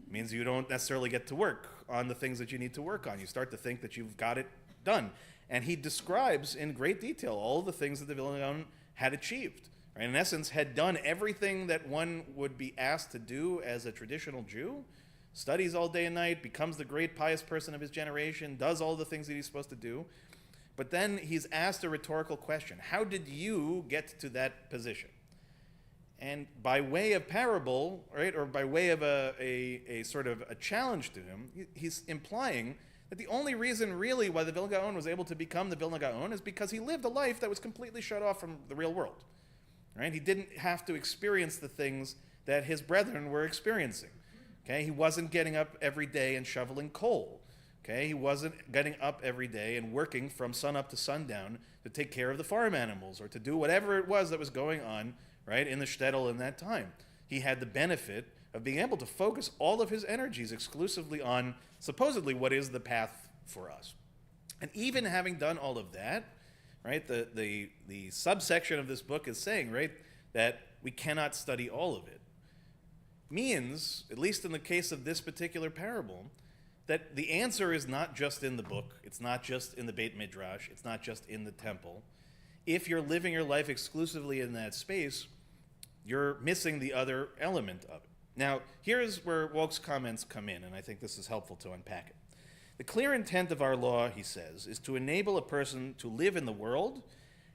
It means you don't necessarily get to work on the things that you need to work on. You start to think that you've got it done. And he describes in great detail all the things that the Vilna Gaon had achieved. Right? In essence, had done everything that one would be asked to do as a traditional Jew, studies all day and night, becomes the great pious person of his generation, does all the things that he's supposed to do. But then he's asked a rhetorical question. How did you get to that position? And by way of parable, right, or by way of a sort of a challenge to him, he's implying that the only reason really why the Vilna Gaon was able to become the Vilna Gaon is because he lived a life that was completely shut off from the real world. Right? He didn't have to experience the things that his brethren were experiencing. Okay? He wasn't getting up every day and shoveling coal. Okay, he wasn't getting up every day and working from sun up to sundown to take care of the farm animals or to do whatever it was that was going on, right, in the shtetl in that time. He had the benefit of being able to focus all of his energies exclusively on supposedly what is the path for us. And even having done all of that, right, the subsection of this book is saying, right, that we cannot study all of it. means, at least in the case of this particular parable, that the answer is not just in the book, it's not just in the Beit Midrash, it's not just in the temple. If you're living your life exclusively in that space, you're missing the other element of it. Now, here's where Wolk's comments come in, and I think this is helpful to unpack it. The clear intent of our law, he says, is to enable a person to live in the world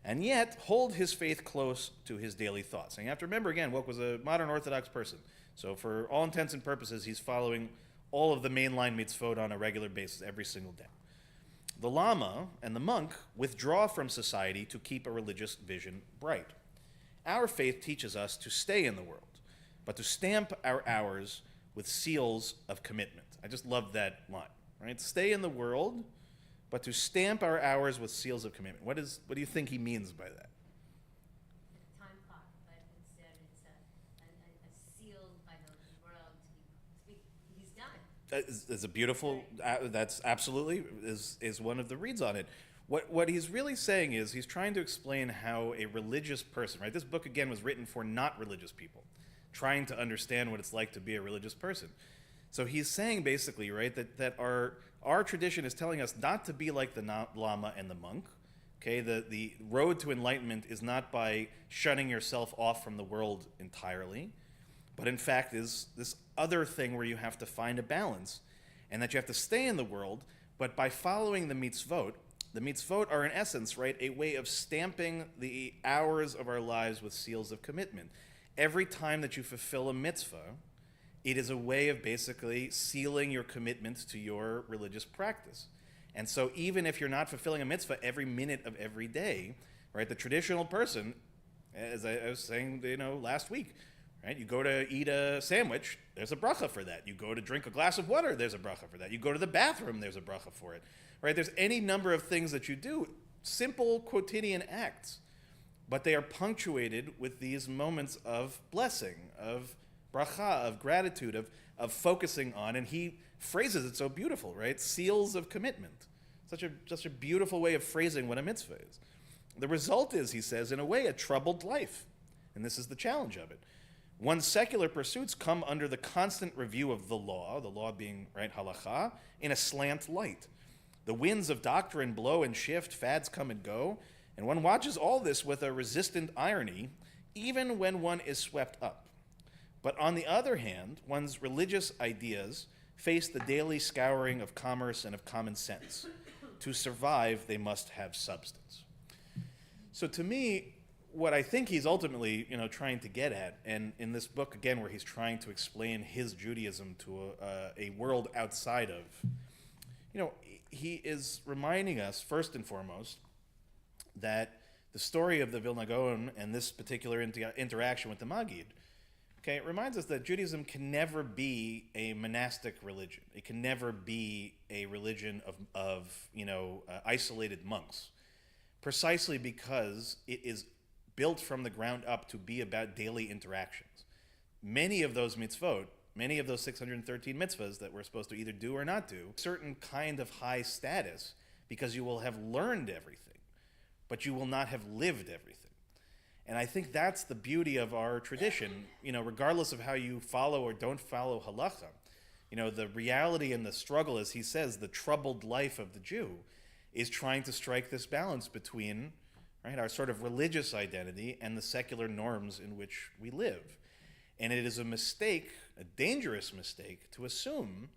and yet hold his faith close to his daily thoughts. And you have to remember, again, Wolk was a modern Orthodox person. So for all intents and purposes, he's following all of the mainline mitzvot on a regular basis every single day. The Lama and the monk withdraw from society to keep a religious vision bright. Our faith teaches us to stay in the world, but to stamp our hours with seals of commitment. I just love that line, right? Stay in the world, but to stamp our hours with seals of commitment. What do you think he means by that? The time clock, but instead it's a sealed by the world to be, he's done. Is a beautiful. That's absolutely is one of the reads on it. What he's really saying is he's trying to explain how a religious person, right? This book again was written for not religious people, trying to understand what it's like to be a religious person. So he's saying basically, right, that our tradition is telling us not to be like the Lama and the monk. Okay, the road to enlightenment is not by shutting yourself off from the world entirely, but in fact is this other thing where you have to find a balance, and that you have to stay in the world, but by following the mitzvot are in essence, right, a way of stamping the hours of our lives with seals of commitment. Every time that you fulfill a mitzvah, it is a way of basically sealing your commitment to your religious practice. And so even if you're not fulfilling a mitzvah every minute of every day, right, the traditional person, as I was saying, last week, right, you go to eat a sandwich, there's a bracha for that. You go to drink a glass of water, there's a bracha for that. You go to the bathroom, there's a bracha for it. Right? There's any number of things that you do, simple quotidian acts, but they are punctuated with these moments of blessing, of bracha, of gratitude, of focusing on, and he phrases it so beautiful, right? Seals of commitment. Such a beautiful way of phrasing what a mitzvah is. The result is, he says, in a way, a troubled life. And this is the challenge of it. One's secular pursuits come under the constant review of the law being, right, halacha, in a slant light. The winds of doctrine blow and shift, fads come and go, and one watches all this with a resistant irony, even when one is swept up. But on the other hand, one's religious ideas face the daily scouring of commerce and of common sense. To survive, they must have substance. So to me, what I think he's ultimately, trying to get at, and in this book, again, where he's trying to explain his Judaism to a world outside of, he is reminding us, first and foremost, that the story of the Vilna Gaon and this particular interaction with the Maggid, okay, it reminds us that Judaism can never be a monastic religion. It can never be a religion of isolated monks, precisely because it is built from the ground up to be about daily interactions. Many of those mitzvot, many of those 613 mitzvahs that we're supposed to either do or not do, certain kind of high status because you will have learned everything, but you will not have lived everything. And I think that's the beauty of our tradition, regardless of how you follow or don't follow halacha. The reality and the struggle, as he says, the troubled life of the Jew is trying to strike this balance between, right, our sort of religious identity and the secular norms in which we live. And it is a mistake, a dangerous mistake, to assume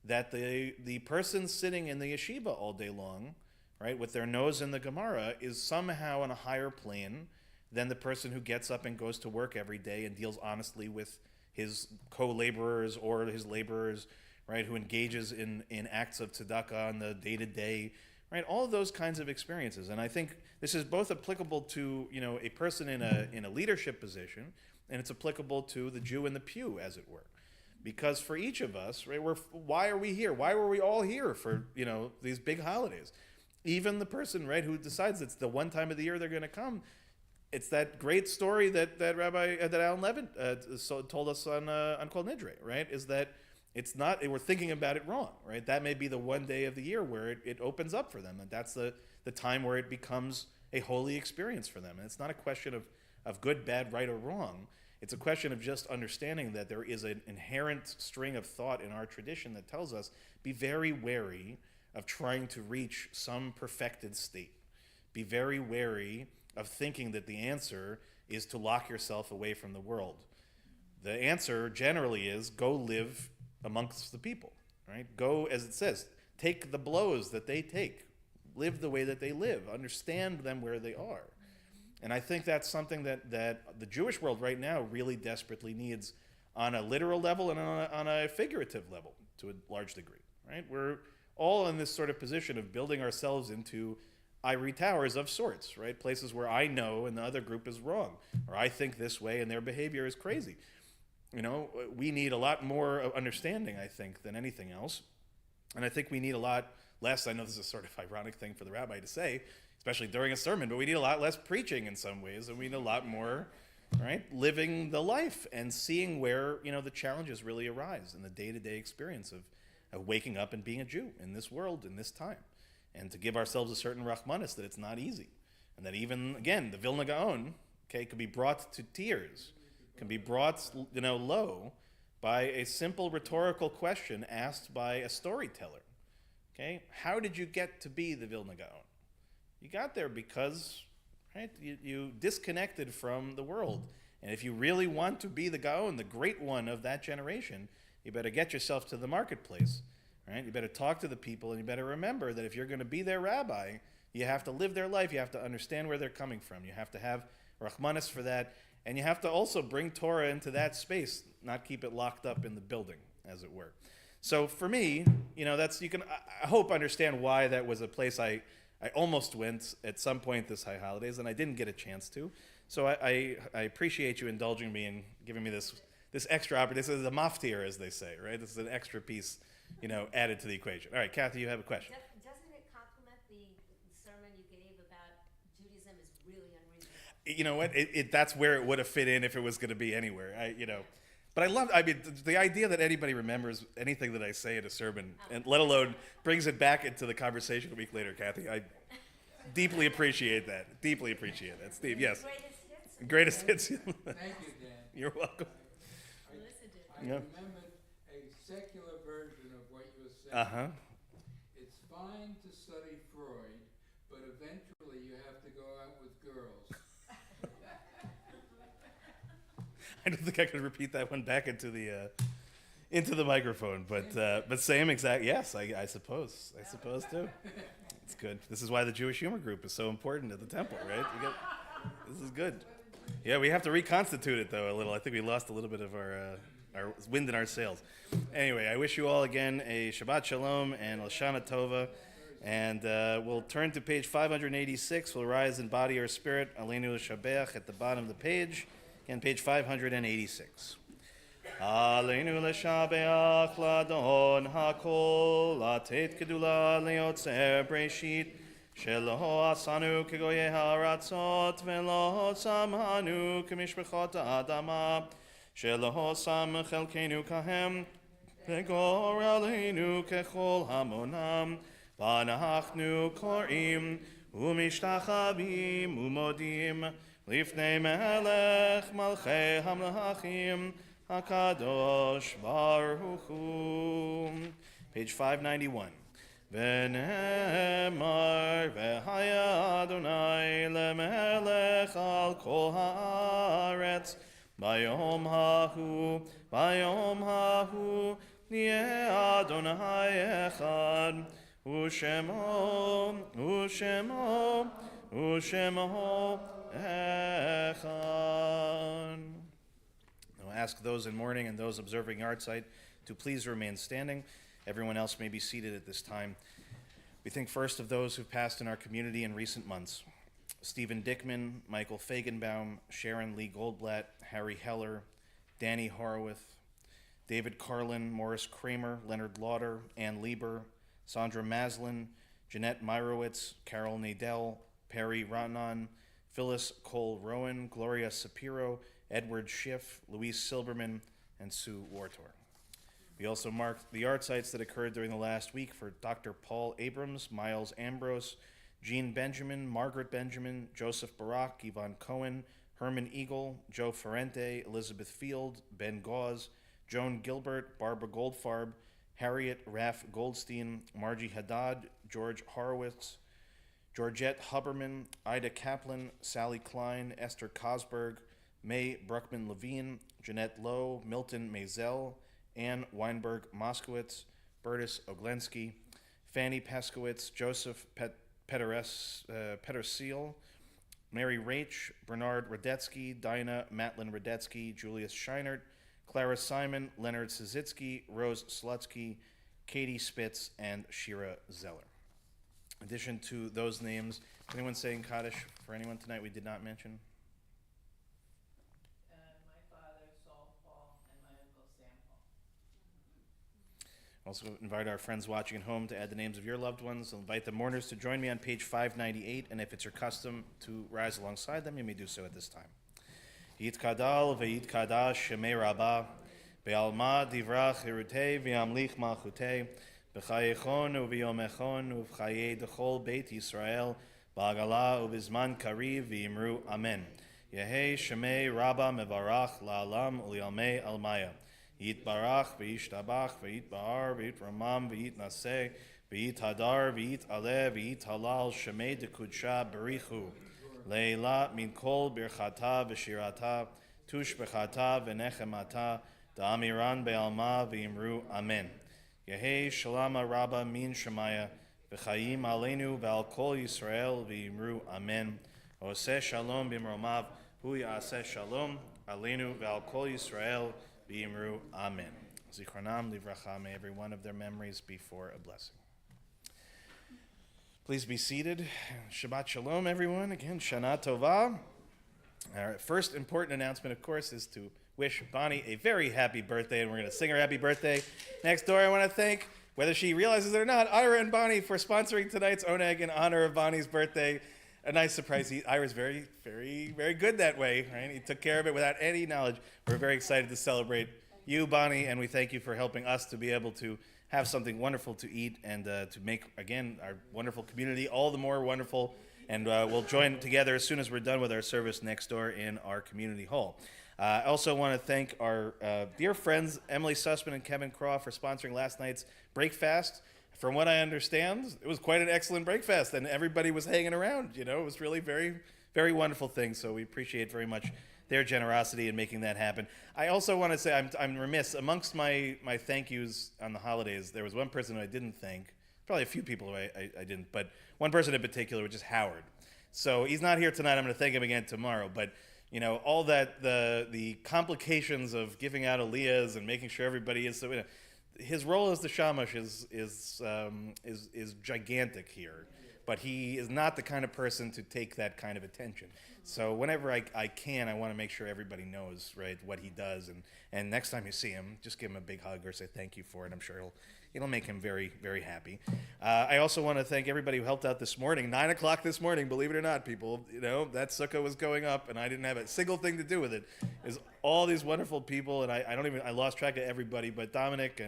that the person sitting in the yeshiva all day long, right, with their nose in the Gemara, is somehow on a higher plane than the person who gets up and goes to work every day and deals honestly with his co-laborers or his laborers, right, who engages in acts of tzedakah on the day-to-day, right, all of those kinds of experiences. And I think this is both applicable to, a person in a leadership position, and it's applicable to the Jew in the pew, as it were. Because for each of us, right, why are we here? Why were we all here for, these big holidays? Even the person, right, who decides it's the one time of the year they're going to come, it's that great story that Alan Levin told us on Kol Nidre, right? Is that it's not, we're thinking about it wrong, right? That may be the one day of the year where it opens up for them, and that's the time where it becomes a holy experience for them. And it's not a question of good, bad, right, or wrong. It's a question of just understanding that there is an inherent string of thought in our tradition that tells us be very wary of trying to reach some perfected state. Be very wary of thinking that the answer is to lock yourself away from the world. The answer generally is go live amongst the people, right? Go, as it says, take the blows that they take, live the way that they live, understand them where they are. And I think that's something that the Jewish world right now really desperately needs on a literal level and on a figurative level to a large degree, right? We're all in this sort of position of building ourselves into ivory towers of sorts, right? Places where I know and the other group is wrong, or I think this way and their behavior is crazy. You know, we need a lot more of understanding, I think, than anything else. And I think we need a lot less, I know this is a sort of ironic thing for the rabbi to say, especially during a sermon, but we need a lot less preaching in some ways, and we need a lot more, right, living the life and seeing where, you know, the challenges really arise in the day-to-day experience of waking up and being a Jew in this world, in this time. And to give ourselves a certain rachmanis that it's not easy. And that even, again, the Vilna Gaon, okay, can be brought to tears, can be brought, you know, low by a simple rhetorical question asked by a storyteller. Okay, how did you get to be the Vilna Gaon? You got there because, right, you disconnected from the world. And if you really want to be the Gaon, the great one of that generation, you better get yourself to the marketplace, right? You better talk to the people, and you better remember that if you're going to be their rabbi, you have to live their life. You have to understand where they're coming from. You have to have rachmanis for that. And you have to also bring Torah into that space, not keep it locked up in the building, as it were. So for me, you know, that's, you can, I hope, understand why that was a place I almost went at some point this high holidays, and I didn't get a chance to. So I appreciate you indulging me and giving me this extra opportunity. This is a maftir, as they say, right? This is an extra piece, you know, added to the equation. All right, Kathy, you have a question. Doesn't it complement the sermon you gave about Judaism is really unreasonable? You know what? That's where it would have fit in if it was going to be anywhere. But I mean, the idea that anybody remembers anything that I say in a sermon, and let alone brings it back into the conversation a week later, Kathy, I deeply appreciate that. Deeply appreciate that. Steve, yes. Greatest hits. Greatest hits. Thank you, Dan. You're welcome. Melissa did. I Yeah. remembered a secular version of what you were saying. Uh-huh. It's fine to study Freud, but eventually you have to go out with girls. I don't think I could repeat that one back into the microphone, but same exact. Yes, I suppose too. It's good. This is why the Jewish Humor Group is so important at the temple, right? This is good. Yeah, we have to reconstitute it though a little. I think we lost a little bit of our wind in our sails. Anyway, I wish you all again a Shabbat Shalom and Lashana Tova, and we'll turn to page 586. We'll rise in body or spirit. Aleinu L'Shabeach at the bottom of the page. Again, page 586. Aleinu L'Shabeach L'Adon HaKol Latet Kedula Leotzer Breshit Shelo Asanu Kegoye HaRatzot Velo Samanu Kemishbechot Adama Shelo Sam Chelkenu Kahem Pegor Aleinu Kechol Hamonam Vanachnu Korim Umishtachabim Umodim Lifnei Melech Malchei Hamlachim HaKadosh Baruch Hu. Page 591. V'nemar v'haya Adonai lemelech al kol haaretz bayom hahu nieh Adonai echad u'shemo echad. I'll ask those in mourning and those observing yahrzeit to please remain standing. Everyone else may be seated at this time. We think first of those who've passed in our community in recent months. Stephen Dickman, Michael Fagenbaum, Sharon Lee Goldblatt, Harry Heller, Danny Horowitz, David Carlin, Morris Kramer, Leonard Lauder, Ann Lieber, Sandra Maslin, Jeanette Myrowitz, Carol Nadell, Perry Ratnan, Phyllis Cole Rowan, Gloria Sapiro, Edward Schiff, Louise Silberman, and Sue Wartor. We also marked the yahrzeits that occurred during the last week for Dr. Paul Abrams, Miles Ambrose, Jean Benjamin, Margaret Benjamin, Joseph Barak, Yvonne Cohen, Herman Eagle, Joe Ferrente, Elizabeth Field, Ben Gauze, Joan Gilbert, Barbara Goldfarb, Harriet Raff Goldstein, Margie Haddad, George Horowitz, Georgette Huberman, Ida Kaplan, Sally Klein, Esther Cosberg, May Bruckman Levine, Jeanette Lowe, Milton Mazel, Ann Weinberg Moskowitz, Bertus Oglensky, Fanny Paskowitz, Joseph Petterseal, Mary Rach, Bernard Radetsky, Dinah Matlin Radetsky, Julius Scheinert, Clara Simon, Leonard Sizitsky, Rose Slutsky, Katie Spitz, and Shira Zeller. In addition to those names, anyone saying Kaddish for anyone tonight we did not mention? My father, Saul Paul, and my uncle Sam Paul. Also invite our friends watching at home to add the names of your loved ones. I'll invite the mourners to join me on page 598, and if it's your custom to rise alongside them, you may do so at this time. Yitkadal ve'yitkadash shemei rabbah, be'alma divrach hirutei ve'amlich malchutei, b'chayechon u'v'yomechon u'v'chayei d'chol beit Yisrael, ba'agala u'v'zman kariv v'yimru amen. Yehei shemei rabbah mevarach la'alam u'li'almei almaya. Yitbarach v'yishtabach v'yitbahar v'yitramam v'yitnaseh v'yithadar v'yitaleh v'yithalal shemei dekudsha berichu. Leila min kol birchata v'shirata tush bechata v'nechemata da'amiran be'alma v'yimru amen. Yehei shalama rabba min shemaya v'chayim aleinu v'al kol Yisrael v'yimru amen. Oseh shalom b'mromav hu ya'aseh shalom aleinu v'al kol Yisrael v'yimru amen. Zichronam livracha, may every one of their memories be for a blessing. Please be seated. Shabbat shalom, everyone. Again, Shana Tova. Our first important announcement, of course, is to wish Bonnie a very happy birthday, and we're going to sing her happy birthday. Next door, I want to thank, whether she realizes it or not, Ira and Bonnie for sponsoring tonight's Oneg in honor of Bonnie's birthday. A nice surprise. Ira's very, very, very good that way, right? He took care of it without any knowledge. We're very excited to celebrate you, Bonnie, and we thank you for helping us to be able to have something wonderful to eat and to make, again, our wonderful community all the more wonderful. And we'll join together as soon as we're done with our service next door in our community hall. I also want to thank our dear friends, Emily Sussman and Kevin Craw, for sponsoring last night's breakfast. From what I understand, it was quite an excellent breakfast, and everybody was hanging around. You know, it was really very, very wonderful thing. So we appreciate very much their generosity in making that happen. I also want to say I'm remiss. Amongst my thank yous on the holidays, there was one person who I didn't thank. Probably a few people who I didn't, but one person in particular, which is Howard. So he's not here tonight. I'm going to thank him again tomorrow. But you know, all that the complications of giving out aliyahs and making sure everybody is so. You know, his role as the shamash is gigantic here, but he is not the kind of person to take that kind of attention. So whenever I can, I want to make sure everybody knows, right, what he does, and next time you see him, just give him a big hug or say thank you for it. I'm sure it'll make him very, very happy. I also want to thank everybody who helped out this morning, 9 o'clock this morning. Believe it or not, people, you know, that sukkah was going up, and I didn't have a single thing to do with it. It was all these wonderful people, and I lost track of everybody, but Dominic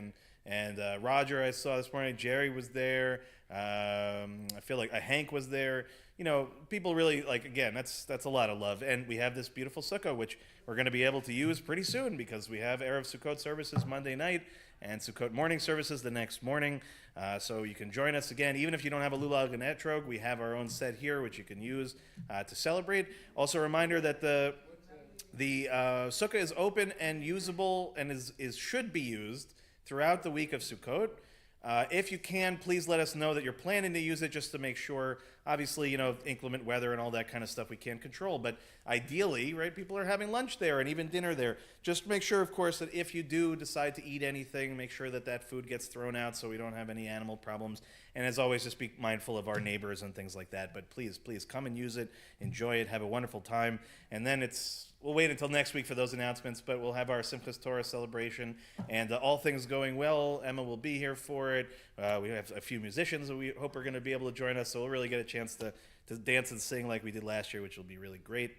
and Roger I saw this morning. Jerry was there. I feel like Hank was there. You know, people really, like, again, that's a lot of love. And we have this beautiful sukkah, which we're going to be able to use pretty soon because we have Erev Sukkot services Monday night and Sukkot morning services the next morning. So you can join us again. Even if you don't have a lulag and etrog, we have our own set here, which you can use to celebrate. Also a reminder that the sukkah is open and usable and should be used throughout the week of Sukkot. If you can, please let us know that you're planning to use it just to make sure. Obviously, you know, inclement weather and all that kind of stuff we can't control. But ideally, right, people are having lunch there and even dinner there. Just make sure, of course, that if you do decide to eat anything, make sure that food gets thrown out so we don't have any animal problems. And as always, just be mindful of our neighbors and things like that. But please come and use it, enjoy it, have a wonderful time. And then we'll wait until next week for those announcements, but we'll have our Simchas Torah celebration. And all things going well, Emma will be here for it. We have a few musicians that we hope are going to be able to join us, so we'll really get a chance to dance and sing like we did last year, which will be really great.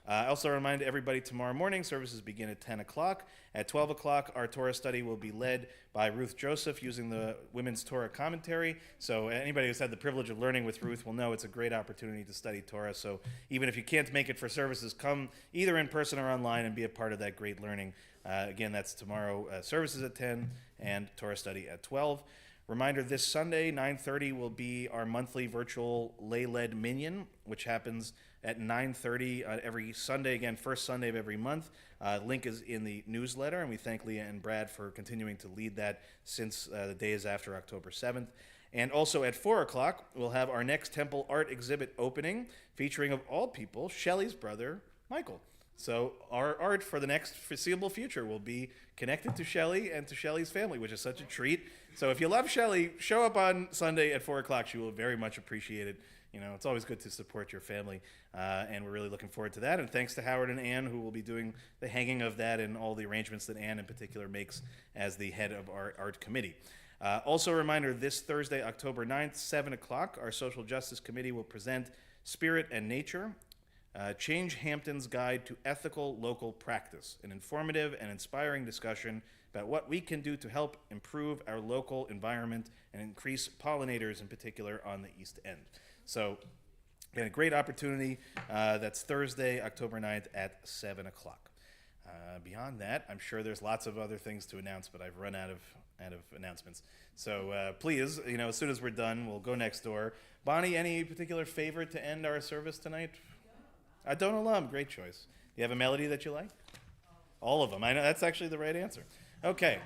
I also remind everybody tomorrow morning, services begin at 10 o'clock. At 12 o'clock, our Torah study will be led by Ruth Joseph using the Women's Torah Commentary. So anybody who's had the privilege of learning with Ruth will know it's a great opportunity to study Torah. So even if you can't make it for services, come either in person or online and be a part of that great learning. Again, that's tomorrow, services at 10 and Torah study at 12. Reminder, this Sunday, 9:30, will be our monthly virtual lay-led minyan, which happens at 9:30 every Sunday, again, first Sunday of every month. Link is in the newsletter, and we thank Leah and Brad for continuing to lead that since the days after October 7th. And also at 4 o'clock, we'll have our next temple art exhibit opening, featuring, of all people, Shelley's brother, Michael. So our art for the next foreseeable future will be connected to Shelley and to Shelley's family, which is such a treat. So if you love Shelley, show up on Sunday at 4 o'clock. She will very much appreciate it. You know, it's always good to support your family, and we're really looking forward to that. And thanks to Howard and Ann, who will be doing the hanging of that and all the arrangements that Ann in particular makes as the head of our art committee. Also a reminder, this Thursday, October 9th, 7 o'clock, our Social Justice Committee will present Spirit and Nature, Change Hampton's Guide to Ethical Local Practice, an informative and inspiring discussion about what we can do to help improve our local environment and increase pollinators in particular on the East End. So, again, a great opportunity. That's Thursday, October 9th at 7 o'clock. Beyond that, I'm sure there's lots of other things to announce, but I've run out of announcements. So please, as soon as we're done, we'll go next door. Bonnie, any particular favorite to end our service tonight? Adon Olam, great choice. Do you have a melody that you like? All of them. I know that's actually the right answer. Okay.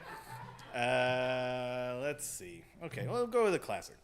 Let's see. Okay, we'll go with a classic.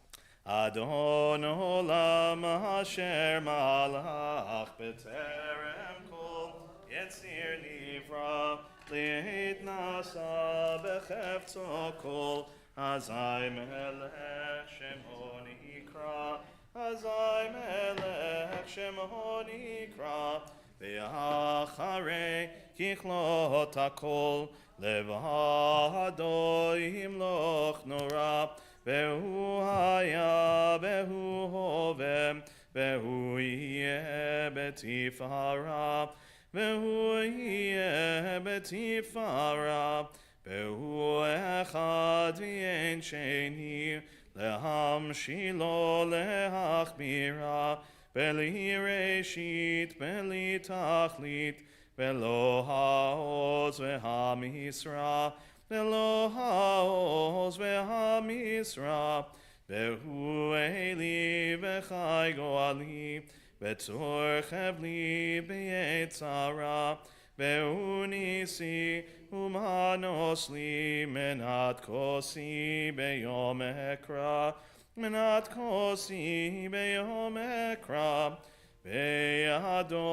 Adon Olam Asher Malach B'Terem Kol Yetzir Nivra Leit Nasa B'Chefzo Kol Azai Melech Shemo Nikra Azai Melech Shemo Nikra Ve'acharei Kichlot HaKol Levado Yimloch Nora Ve'hu haya ve'hu hovem ve'hu yeh betifara ve'hu yeh betifara ve'hu echad v'yein sheni lehamshilo lehachmira beli reshit beli tachlit velo ha'oz ve'hamisra Velo ha'oz ve'hamisra ve'hu eli ve'chai go'ali ve'tzor chevli be'yetzara ve'hu nisi umanos li menat kosi be'yom ekra menat kosi be'yom ekra ve'yado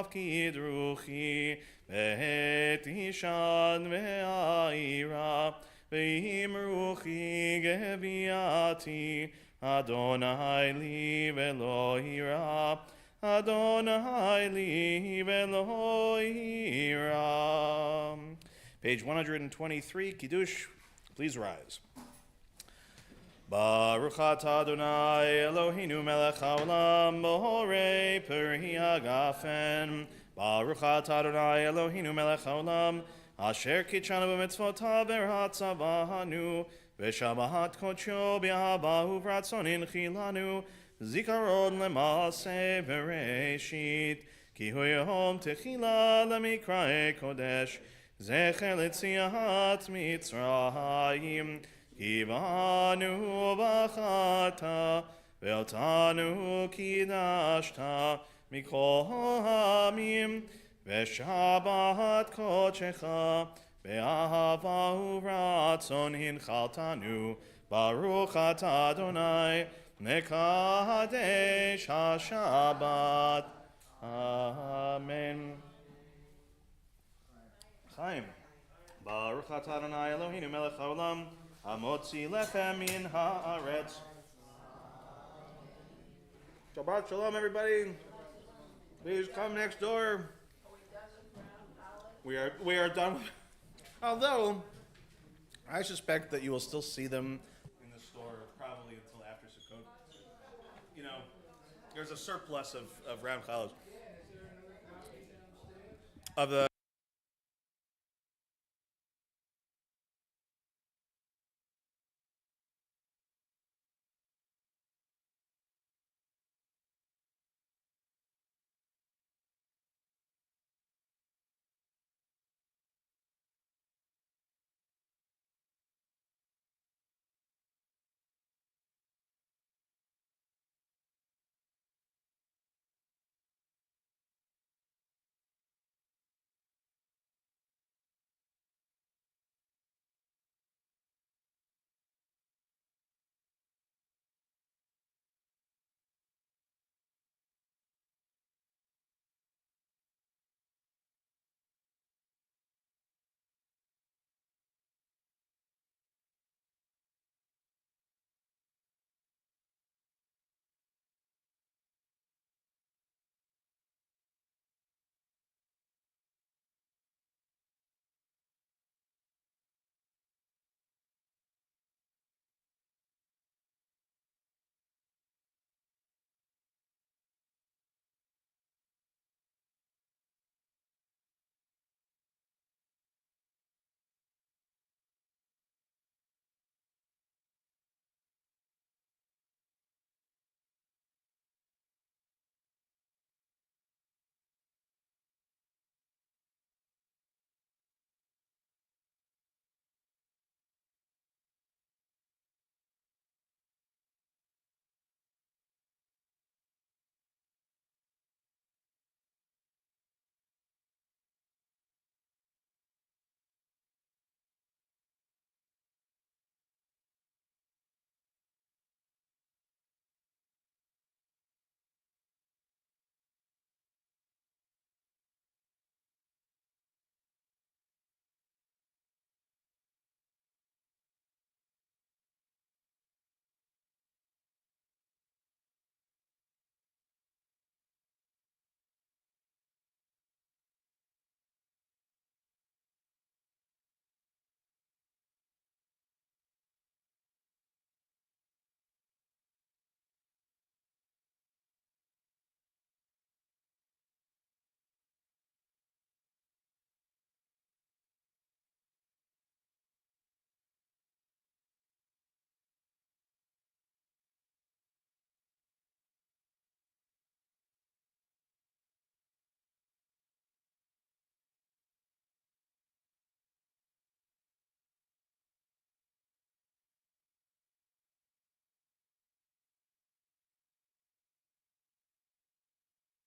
avkid ruchi Ve'et ishan ve'aira ve'im ruchi geviati Adonai li ve'lo ira Adonai li ve'lo ira. Page 123, Kiddush, please rise. Baruch atah Adonai Eloheinu melech haolam b'horei peri hagafen Baruch atah Adonai Eloheinu melech haolam asher kitshanu b'mitzvotav v'ratzavahanu v'shabahat kodsho b'ahabahu v'ratzonin chilanu zikaron l'maaseh v'reshit ki hu yom techila l'mikrae kodesh zecher l'tziat Mitzrayim Kivanu b'chata ve'otanu kidashta mikol ha'amim ve'shabat kodshecha ve'ahava u'ratzon hinchaltanu Baruch atah Adonai mekadesh ha'shabbat. Amen. Chaim. Baruch atah Adonai Eloheinu melech haolam Amotzi lechem min haaretz. Shabbat shalom, everybody. Please come next door. We are done. Although, I suspect that you will still see them in the store probably until after Sukkot. There's a surplus of round challah. Yeah, is there another copy downstairs? Of the